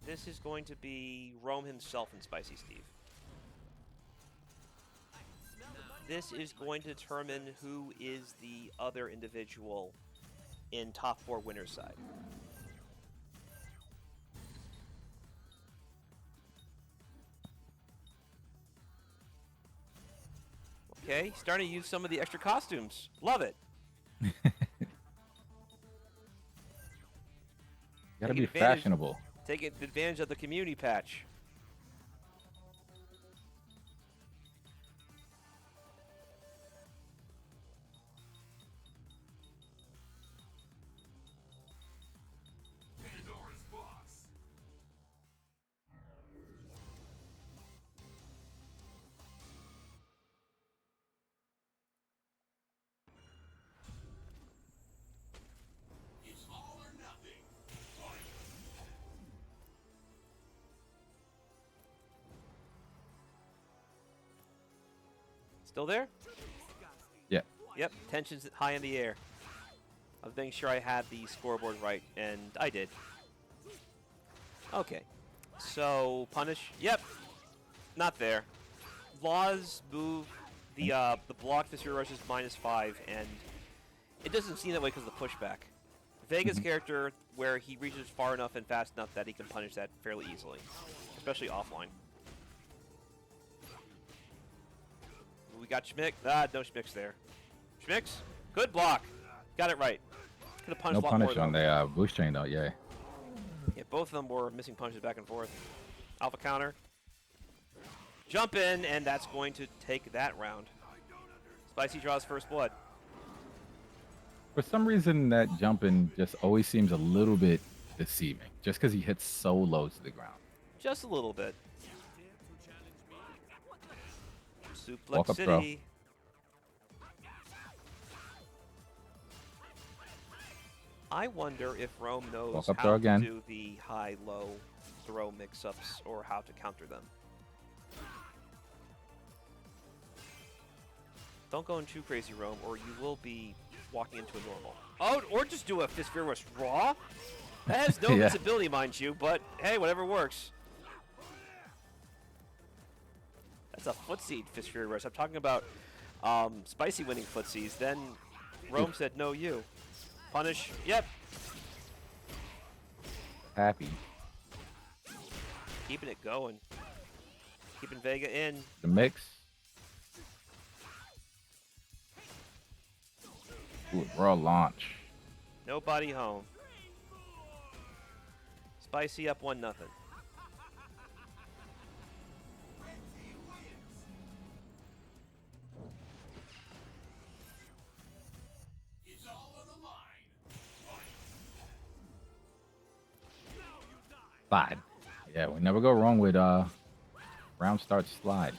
This is going to be Rome himself and Spicy Steve. This is going to determine who is the other individual in top 4 winner's side. Okay, starting to use some of the extra costumes. Love it. Gotta be fashionable. Taking advantage of the community patch. Still there? Yeah. Yep, tension's high in the air. I was making sure I had the scoreboard right, and I did. Okay. So, punish. Yep. Not there. Laws move. The block this rush is -5, and it doesn't seem that way because of the pushback. Vega's character, where he reaches far enough and fast enough that he can punish that fairly easily, especially offline. We got Schmick. No Schmicks there. Schmicks, good block. Got it right. Could have punished No a lot punish more, on the boost chain though. Yeah. Yeah, both of them were missing punches back and forth. Alpha counter. Jump in, and that's going to take that round. Spicy draws first blood. For some reason, that jumping just always seems a little bit deceiving, just because he hits so low to the ground. Just a little bit. Walk Suplex up throw. City. I wonder if Rome knows Walk up how throw to again. do the high-low throw mix-ups or how to counter them. Don't go in too crazy, Rome, or you will be walking into a normal. Oh, or just do a Fist Fear Rush Raw? That has no Yeah. visibility, mind you, but hey, whatever works. That's a footseed Fist Fury Rush. I'm talking about Spicy winning footsies. Then Rome said, no, you. Punish. Yep. Happy. Keeping it going. Keeping Vega in. The mix. Ooh, raw launch. Nobody home. Spicy up 1-0. Slide. Yeah, we never go wrong with round start slide.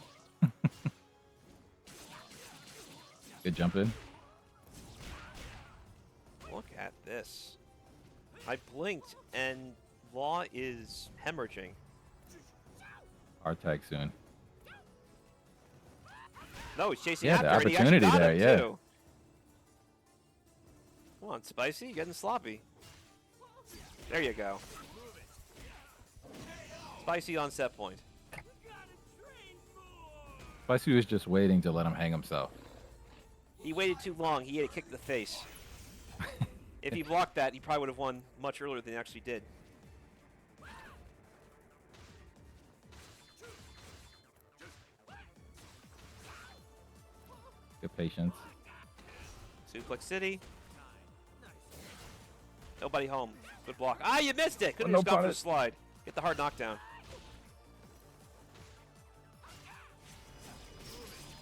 Good jump in. Look at this. I blinked and Law is hemorrhaging. R tag soon. No, he's chasing Yeah, after the it. He actually opportunity got there, him, yeah. too. Come on, Spicy, you're getting sloppy. There you go. Spicy on set point. Spicy was just waiting to let him hang himself. He waited too long. He had a kick to the face. If he blocked that, he probably would have won much earlier than he actually did. Good patience. Suplex City. Nobody home. Good block. Ah, you missed it. Could have no just gone for the punish. slide. Get the hard knockdown.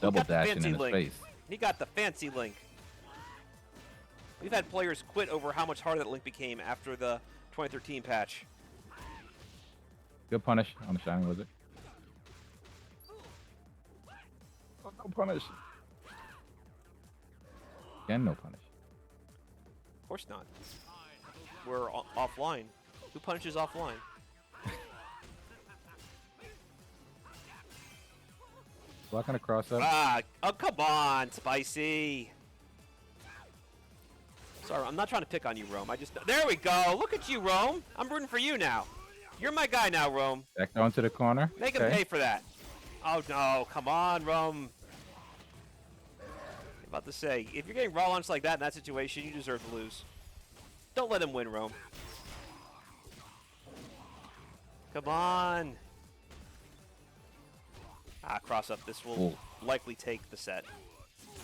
Double got the dashing fancy in his link. face. He got the fancy link. We've had players quit over how much harder that link became after the 2013 patch. Good punish on the Shining Wizard. Oh, no punish. Again, no punish. Of course not. We're offline. Who punishes offline? Blocking a cross up. Ah, oh, come on, Spicy. Sorry, I'm not trying to pick on you, Rome. There we go. Look at you, Rome. I'm rooting for you now. You're my guy now, Rome. Back down to the corner. Make him pay for that. Oh, no. Come on, Rome. I'm about to say, if you're getting raw lunch like that in that situation, you deserve to lose. Don't let him win, Rome. Come on. Ah, cross up. This will likely take the set.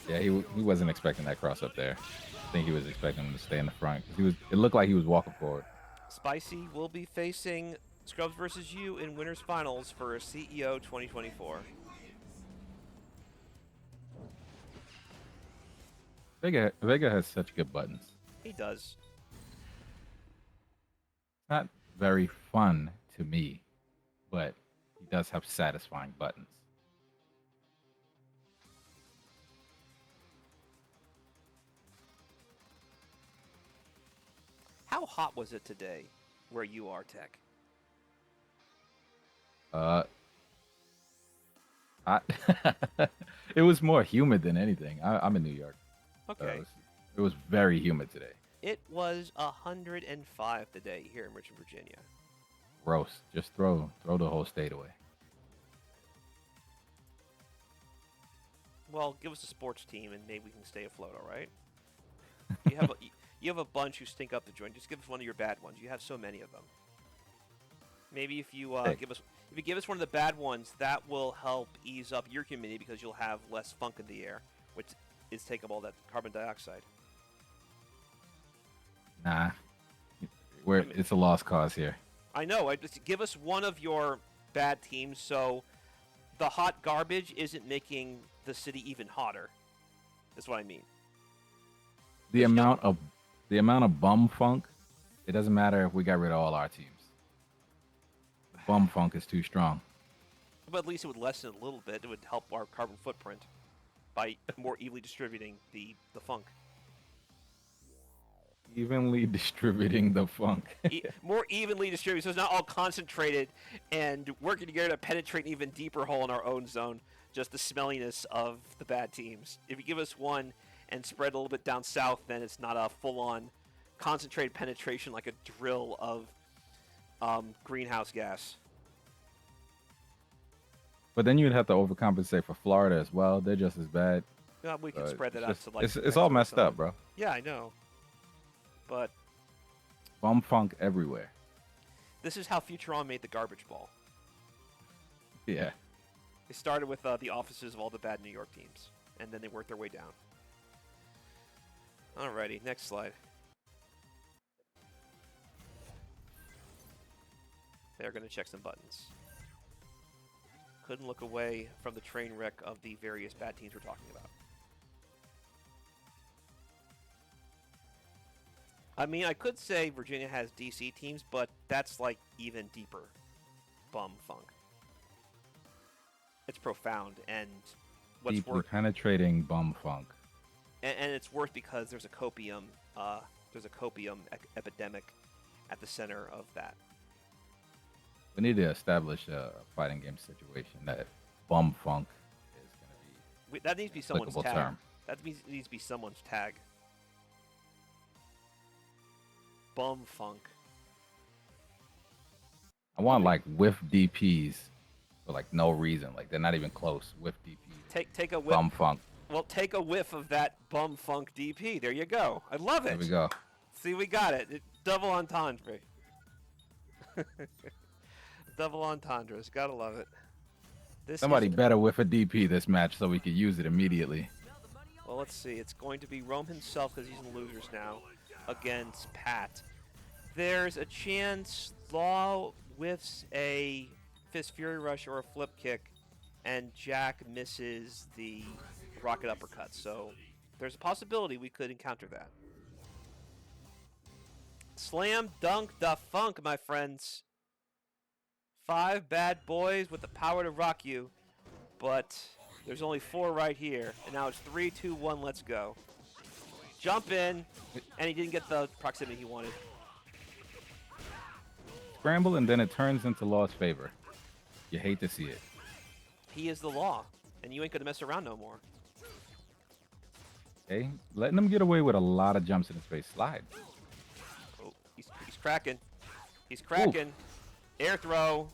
Yeah, he wasn't expecting that cross up there. I think he was expecting him to stay in the front. It looked like he was walking forward. Spicy will be facing Scrubs versus you in winners finals for CEO 2024. Vega has such good buttons. He does. Not very fun to me, but he does have satisfying buttons. How hot was it today where you are, Tech? Hot. It was more humid than anything. I'm in New York. Okay. It was very humid today. It was 105 today here in Richmond, Virginia. Gross. Just throw the whole state away. Well, give us a sports team and maybe we can stay afloat, all right? You have a bunch who stink up the joint. Just give us one of your bad ones. You have so many of them. Maybe if you give us one of the bad ones, that will help ease up your humidity because you'll have less funk in the air, which is taking up all that carbon dioxide. Nah. It's a lost cause here. I know. Just give us one of your bad teams so the hot garbage isn't making the city even hotter. That's what I mean. The amount of bum funk, it doesn't matter if we got rid of all our teams. Bum funk is too strong. But at least it would lessen it a little bit. It would help our carbon footprint by more evenly distributing the funk. Evenly distributing the funk. More evenly distributed, so it's not all concentrated and working together to penetrate an even deeper hole in our own zone. Just the smelliness of the bad teams. If you give us one and spread a little bit down south, then it's not a full-on concentrated penetration like a drill of greenhouse gas. But then you'd have to overcompensate for Florida as well. They're just as bad. Yeah, we can spread that out to like. It's all messed up, bro. Yeah, I know. But bum funk everywhere. This is how Futurama made the garbage ball. Yeah. They started with the offices of all the bad New York teams, and then they worked their way down. Alrighty, next slide. They're going to check some buttons. Couldn't look away from the train wreck of the various bad teams we're talking about. I mean, I could say Virginia has DC teams, but that's like even deeper bum funk. It's profound, and what's Deeply worse, penetrating bum funk. and it's worse because there's a copium epidemic at the center of that. We need to establish a fighting game situation that bum funk is going to be. That needs to be someone's applicable tag. term. That needs to be someone's tag. Bum funk. I want like whiff DPs for like no reason. Like they're not even close. Whiff DPs. Take a whiff. Bum funk. Well, take a whiff of that bum funk DP. There you go. I love it. There we go. See, we got it. Double entendre. Double entendres. Gotta love it. Somebody better whiff a DP this match so we could use it immediately. Well, let's see. It's going to be Rome himself because he's in the losers now against Pat. There's a chance Law whiffs a Fist Fury Rush or a flip kick, and Jack misses the rocket uppercut. So there's a possibility we could encounter that. Slam dunk the funk, my friends. 5 bad boys with the power to rock you, but there's only 4 right here, and now it's 3, 2, 1, let's go. Jump in, and he didn't get the proximity he wanted. Scramble, and then it turns into Law's favor. You hate to see it. He is the Law, and you ain't gonna mess around no more. Okay, letting him get away with a lot of jumps in his face. Slide. Oh, he's cracking. He's cracking. Ooh. Air throw.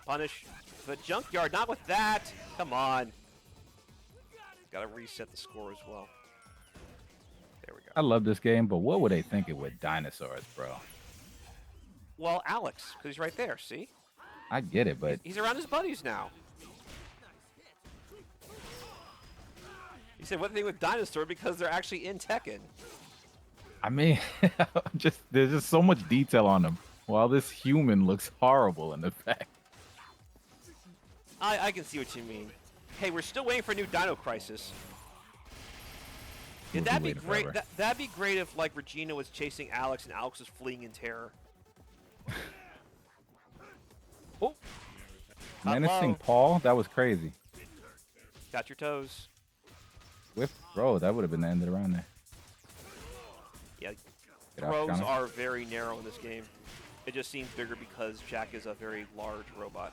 Punish the junkyard. Not with that. Come on. Gotta reset the score as well. There we go. I love this game, but what were they thinking with dinosaurs, bro? Well, Alex, because he's right there, see? I get it, but... He's around his buddies now. He said, what thing with dinosaur? Because they're actually in Tekken. I mean, there's just so much detail on them. While this human looks horrible in the back. I can see what you mean. Hey, we're still waiting for a new Dino Crisis. Yeah, that'd be great. That'd be great if, like, Regina was chasing Alex and Alex was fleeing in terror. Oh, menacing Paul, that was crazy. Got your toes. Whip, bro, that would have been the end of the round there. Yeah, throws are very narrow in this game. It just seems bigger because Jack is a very large robot.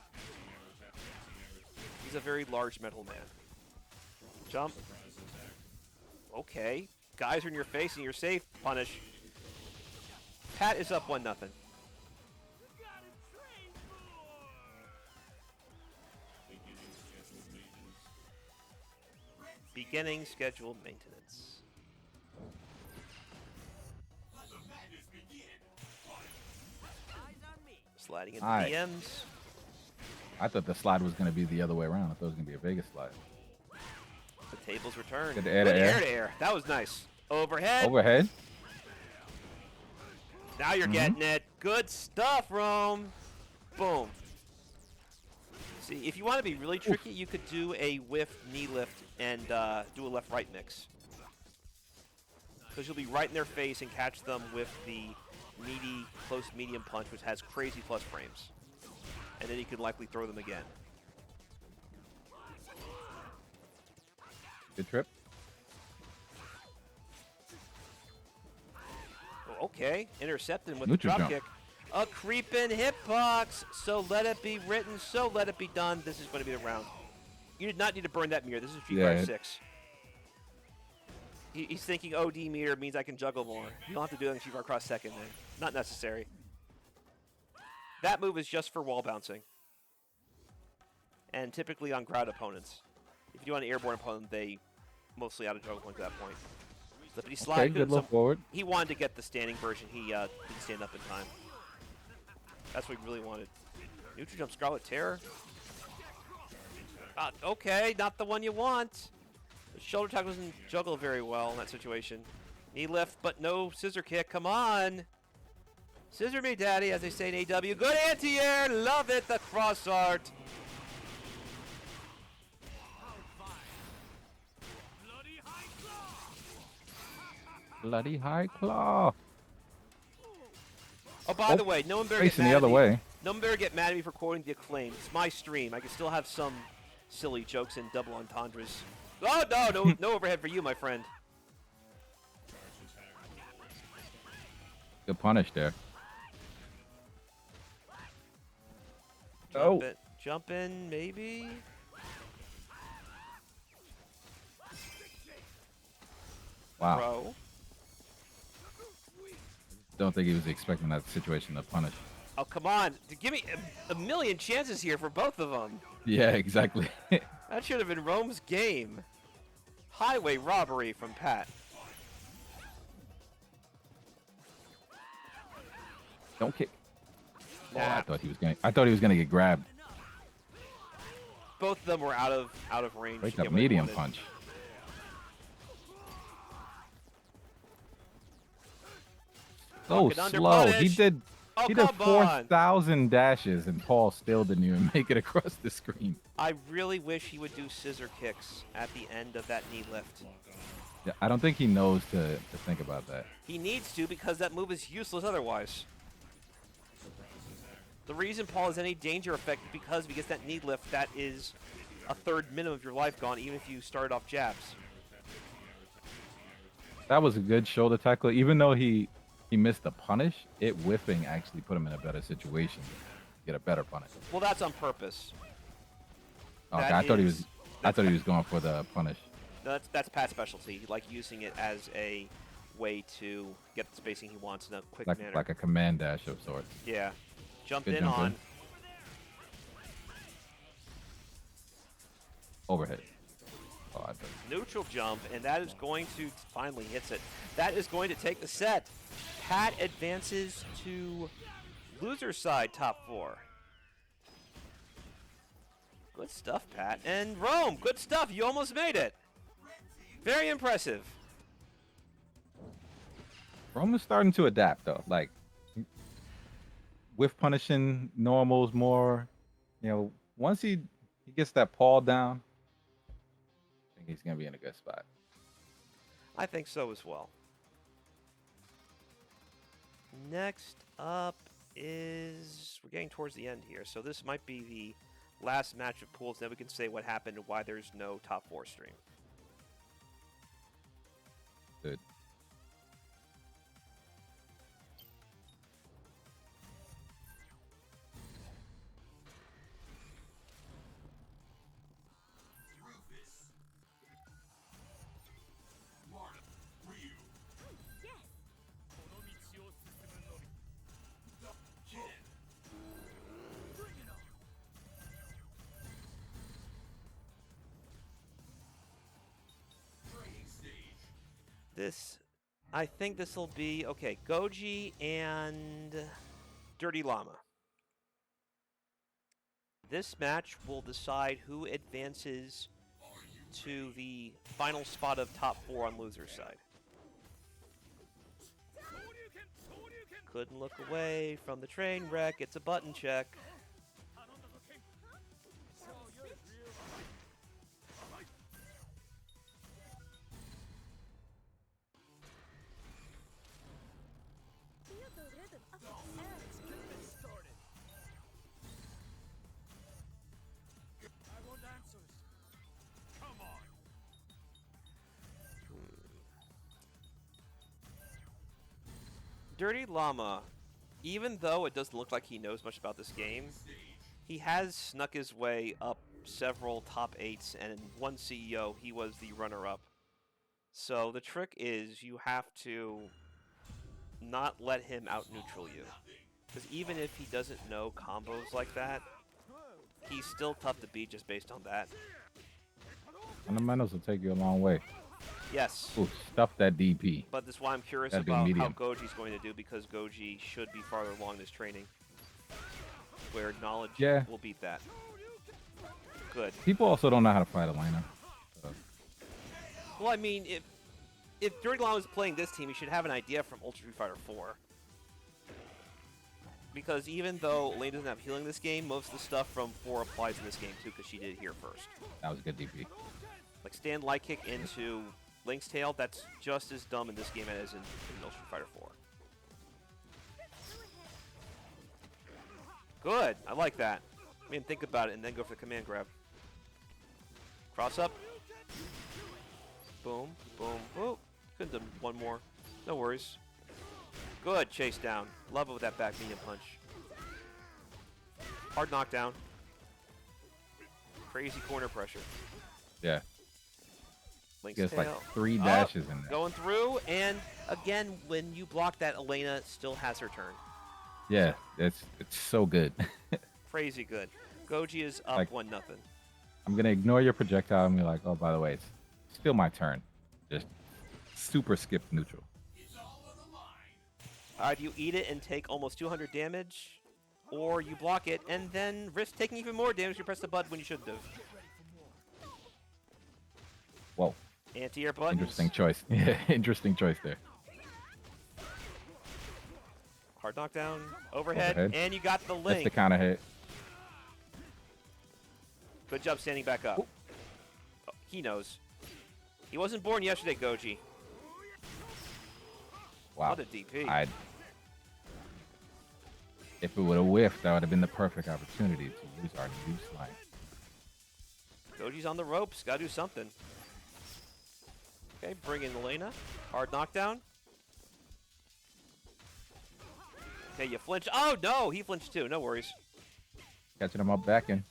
He's a very large metal man. Jump. Okay. Guys are in your face and you're safe. Punish. Pat is up 1-0. Beginning scheduled maintenance. Sliding into DMs. I thought the slide was going to be the other way around. I thought it was going to be a Vegas slide. The tables return. Good air to air. That was nice. Overhead. Overhead. Now you're getting it. Good stuff, Rome. Boom. See, if you want to be really tricky, you could do a whiff knee lift and do a left-right mix. Because you'll be right in their face and catch them with the meaty close medium punch, which has crazy plus frames. And then you could likely throw them again. Good trip. Oh, okay, intercepting with Neutral the drop jump. kick. A creeping hitbox. So let it be written. So let it be done. This is going to be the round. You did not need to burn that mirror. This is Streetfighter 6. He's thinking OD meter means I can juggle more. You don't have to do it in SuperCross then. Not necessary. That move is just for wall bouncing. And typically on ground opponents. If you do on an airborne opponent, they mostly out of juggle points at that point. Flippity slide. Okay, good look forward. He wanted to get the standing version. He didn't stand up in time. That's what he really wanted. Neutral jump Scarlet Terror. Okay, not the one you want. The shoulder tackle doesn't juggle very well in that situation. Knee lift, but no scissor kick. Come on. Scissor me, daddy, as they say in AW. Good anti-air. Love it. The cross art. Bloody high claw. Oh, by the way, no one better facing the other way. No one better get mad at me for quoting the Acclaim. It's my stream. I can still have some silly jokes and double entendres. Oh, no overhead for you, my friend. Good punish there. Jump in, maybe? Wow. Bro. Don't think he was expecting that situation to punish. Oh, come on. Give me a million chances here for both of them. Yeah, exactly. That should have been Rome's game. Highway robbery from Pat. Don't kick. Nah. Oh, I thought he was gonna get grabbed. Both of them were out of range. Break up medium punch. So Fucking under slow. He punish. did Oh, he did come on. 4,000 dashes and Paul still didn't even make it across the screen. I really wish he would do scissor kicks at the end of that knee lift. Yeah, I don't think he knows to think about that. He needs to because that move is useless otherwise. The reason Paul has any danger effect is because if he gets that knee lift, that is a third minimum of your life gone, even if you started off jabs. That was a good shoulder tackle. Even though he missed the punish, it whiffing actually put him in a better situation to get a better punish. Well, that's on purpose. Okay, That I thought is- he was going for the punish. No, that's Pat's specialty, like using it as a way to get the spacing he wants in a quick manner. Like a command dash of sorts. Yeah. Jump Good in jump in. on. Overhead. Oh, I thought. Neutral jump, and that is going to finally hits it. That is going to take the set. Pat advances to loser side top 4. Good stuff, Pat. And Rome, good stuff. You almost made it. Very impressive. Roman's starting to adapt though. Like with punishing normals more, once he gets that Paul down, I think he's gonna be in a good spot. I think so as well. Next up is, we're getting towards the end here, so this might be the last match of pools. Then we can say what happened and why there's no top 4 stream. Good. I think this will be, okay, Goji and Dirty Llama. This match will decide who advances to the final spot of top 4 on loser's side. Couldn't look away from the train wreck. It's a button check. Dirty Llama, even though it doesn't look like he knows much about this game, he has snuck his way up several top 8s, and in one CEO, he was the runner-up. So the trick is you have to not let him out-neutral you. Because even if he doesn't know combos like that, he's still tough to beat just based on that. Fundamentals will take you a long way. Yes. Ooh, stuff that DP. But that's why I'm curious That'd be about how medium. Goji's going to do, because Goji should be farther along in his training, where knowledge Yeah. will beat that. Good. People also don't know how to fight Elena. Well, I mean, if Dirty Llama is playing this team, he should have an idea from Ultra Street Fighter 4. Because even though Elena doesn't have healing this game, most of the stuff from 4 applies in this game too, because she did it here first. That was a good DP. Like stand light kick into Link's tail, that's just as dumb in this game as in Ultra Street Fighter 4. Good, I like that. I mean, think about it and then go for the command grab. Cross up. Boom, boom, boom. Couldn't have done one more. No worries. Good chase down. Love it with that back medium punch. Hard knockdown. Crazy corner pressure. Yeah. Link's Gets like tail. 3 Up, dashes in there. Going through, and again, when you block that, Elena still has her turn. Yeah, it's so good. Crazy good. Goji is up Like- 1-0. I'm gonna ignore your projectile and be like, oh, by the way, it's still my turn. Just super skip neutral. Alright, you eat it and take almost 200 damage, or you block it and then risk taking even more damage. You press the button when you shouldn't have. Whoa, Anti-air buttons. interesting choice. Yeah, interesting choice there. Hard knockdown, overhead, Overhead. and you got the That's link. the counter hit. Good job standing back up. Oh, he knows. He wasn't born yesterday, Goji. Wow. What a DP. If it would have whiffed, that would have been the perfect opportunity to use our new slime. Goji's on the ropes. Gotta do something. Okay, bring in Elena. Hard knockdown. Okay, you flinch. Oh, no! He flinched too. No worries. Catching him up back in.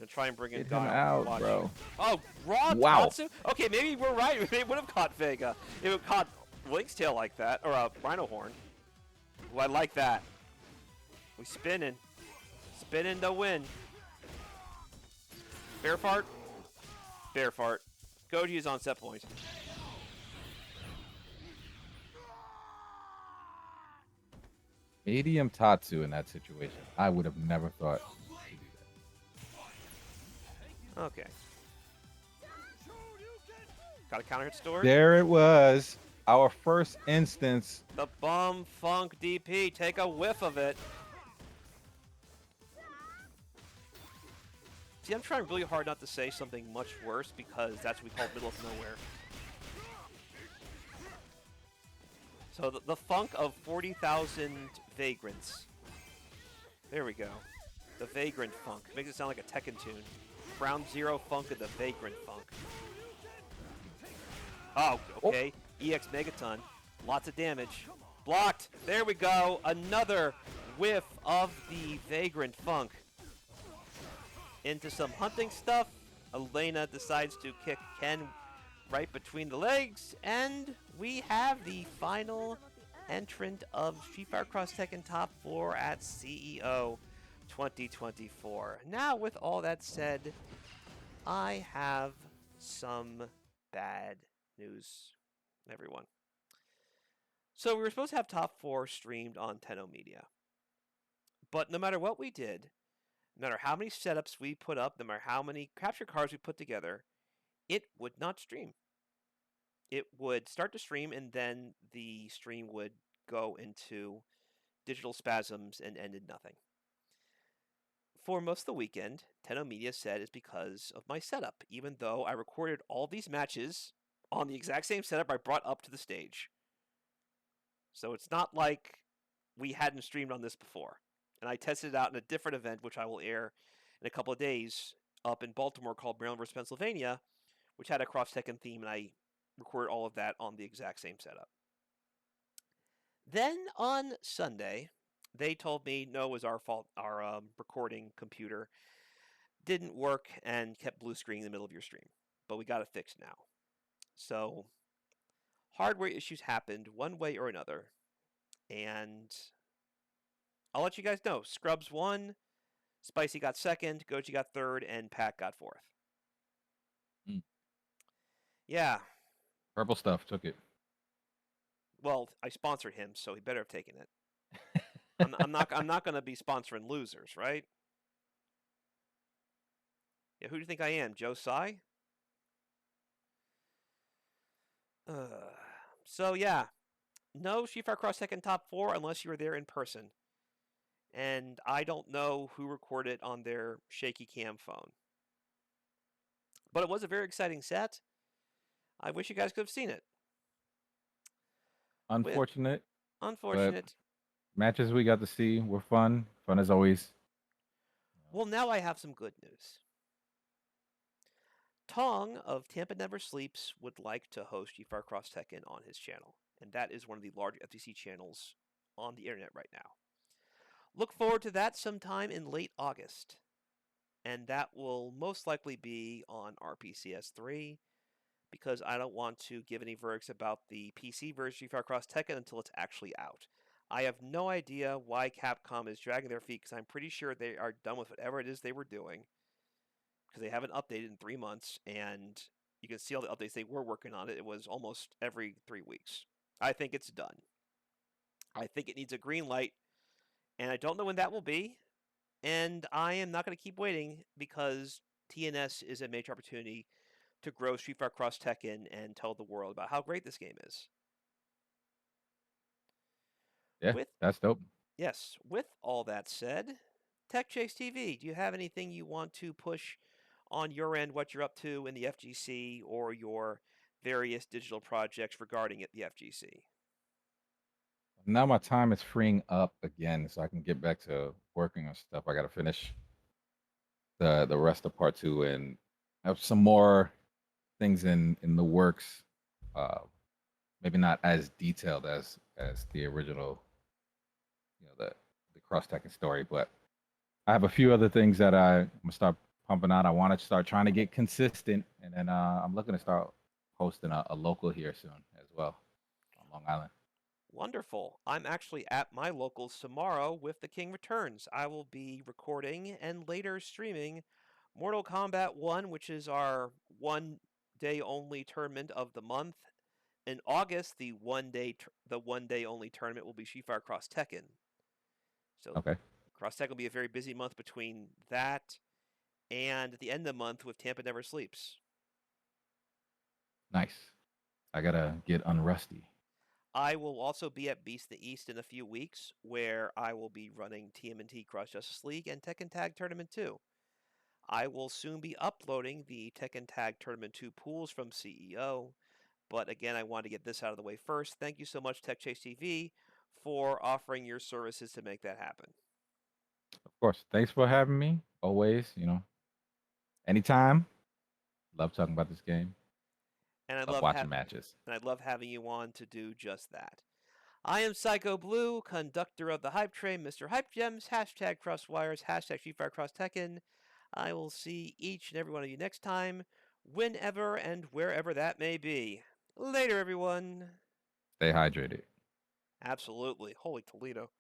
Gonna try and bring in Get him Guile. out, Watch. bro. Oh, raw Wow. Tatsu? Okay, maybe we're right. Maybe it would have caught Vega. It would have caught Link's tail like that. Or Rhino Horn. Ooh, I like that. We spinning. Spinning to win. Bear fart. Bear fart. Goji is on set point. Medium Tatsu in that situation. I would have never thought to do that. Okay. Got a counter hit stored. There it was. Our first instance. The Bum Funk DP. Take a whiff of it. See, I'm trying really hard not to say something much worse because that's what we call middle of nowhere. So the funk of 40,000 vagrants. There we go. The vagrant funk. Makes it sound like a Tekken tune. Ground Zero funk of the vagrant funk. Oh, okay. EX Megaton. Lots of damage. Blocked. There we go. Another whiff of the vagrant funk. Into some hunting stuff. Elena decides to kick Ken right between the legs, and we have the final entrant of SuperCross Top 4 at CEO 2024. Now, with all that said, I have some bad news, everyone. So we were supposed to have Top 4 streamed on Tenno Media, but no matter what we did, no matter how many setups we put up, no matter how many capture cards we put together, it would not stream. It would start to stream, and then the stream would go into digital spasms and end in nothing. For most of the weekend, Tenno Media said it's because of my setup, even though I recorded all these matches on the exact same setup I brought up to the stage. So it's not like we hadn't streamed on this before. And I tested it out in a different event, which I will air in a couple of days, up in Baltimore called Maryland vs. Pennsylvania, which had a Cross Tekken theme, and I recorded all of that on the exact same setup. Then on Sunday, they told me no, it was our fault. Our recording computer didn't work and kept blue screening in the middle of your stream. But we got it fixed now. So hardware issues happened one way or another. And I'll let you guys know. Scrubs won, Spicy got second, Goji got third, and Pat got fourth. Yeah. Purple Stuff took it. Well, I sponsored him, so he better have taken it. I'm not going to be sponsoring losers, right? Yeah, who do you think I am, Joe Tsai? So yeah, no SuperCross Top 4 unless you were there in person, and I don't know who recorded it on their shaky cam phone. But it was a very exciting set. I wish you guys could have seen it. Unfortunate. Unfortunate. Matches we got to see were fun. Fun as always. Well, now I have some good news. Tong of Tampa Never Sleeps would like to host SuperCross Tekken on his channel, and that is one of the large FTC channels on the internet right now. Look forward to that sometime in late August, and that will most likely be on RPCS3, because I don't want to give any verdicts about the PC version of SuperCross Tekken until it's actually out. I have no idea why Capcom is dragging their feet, because I'm pretty sure they are done with whatever it is they were doing, because they haven't updated in 3 months, and you can see all the updates they were working on it. It was almost every 3 weeks. I think it's done. I think it needs a green light, and I don't know when that will be, and I am not going to keep waiting, because TNS is a major opportunity to grow SuperCross Tekken and tell the world about how great this game is. Yeah, With that's dope. Yes, with all that said, Tech Chase TV, do you have anything you want to push on your end, what you're up to in the FGC or your various digital projects regarding the FGC? Now my time is freeing up again, so I can get back to working on stuff. I got to finish the rest of part 2 and have some more things in the works. Uh, maybe not as detailed as the original, the cross Tekken story, but I have a few other things that I'm gonna start pumping out. I want to start trying to get consistent, and then I'm looking to start hosting a local here soon as well on Long Island. Wonderful. I'm actually at my locals tomorrow with The King Returns. I will be recording and later streaming Mortal Kombat 1, which is our 1 day only tournament of the month. In August, the 1 day only tournament will be SuperCross So Okay, Cross Tekken will be a very busy month between that and at the end of the month with Tampa Never Sleeps. nice. I gotta get unrusty. I will also be at Beast in the East in a few weeks, where I will be running TMNT Cross Justice League and Tekken Tag Tournament 2. I will soon be uploading the Tekken Tag Tournament 2 pools from CEO, but again, I want to get this out of the way first. Thank you so much, Tech Chase TV, for offering your services to make that happen. Of course. Thanks for having me. Always, anytime. Love talking about this game. And I Love love watching matches. having you on to do just that. I am Psycho Blue, conductor of the Hype Train, Mr. Hype Gems, hashtag Crosswires, hashtag Streetfighterxtekken. I will see each and every one of you next time, whenever and wherever that may be. Later, everyone. Stay hydrated. Absolutely. Holy Toledo.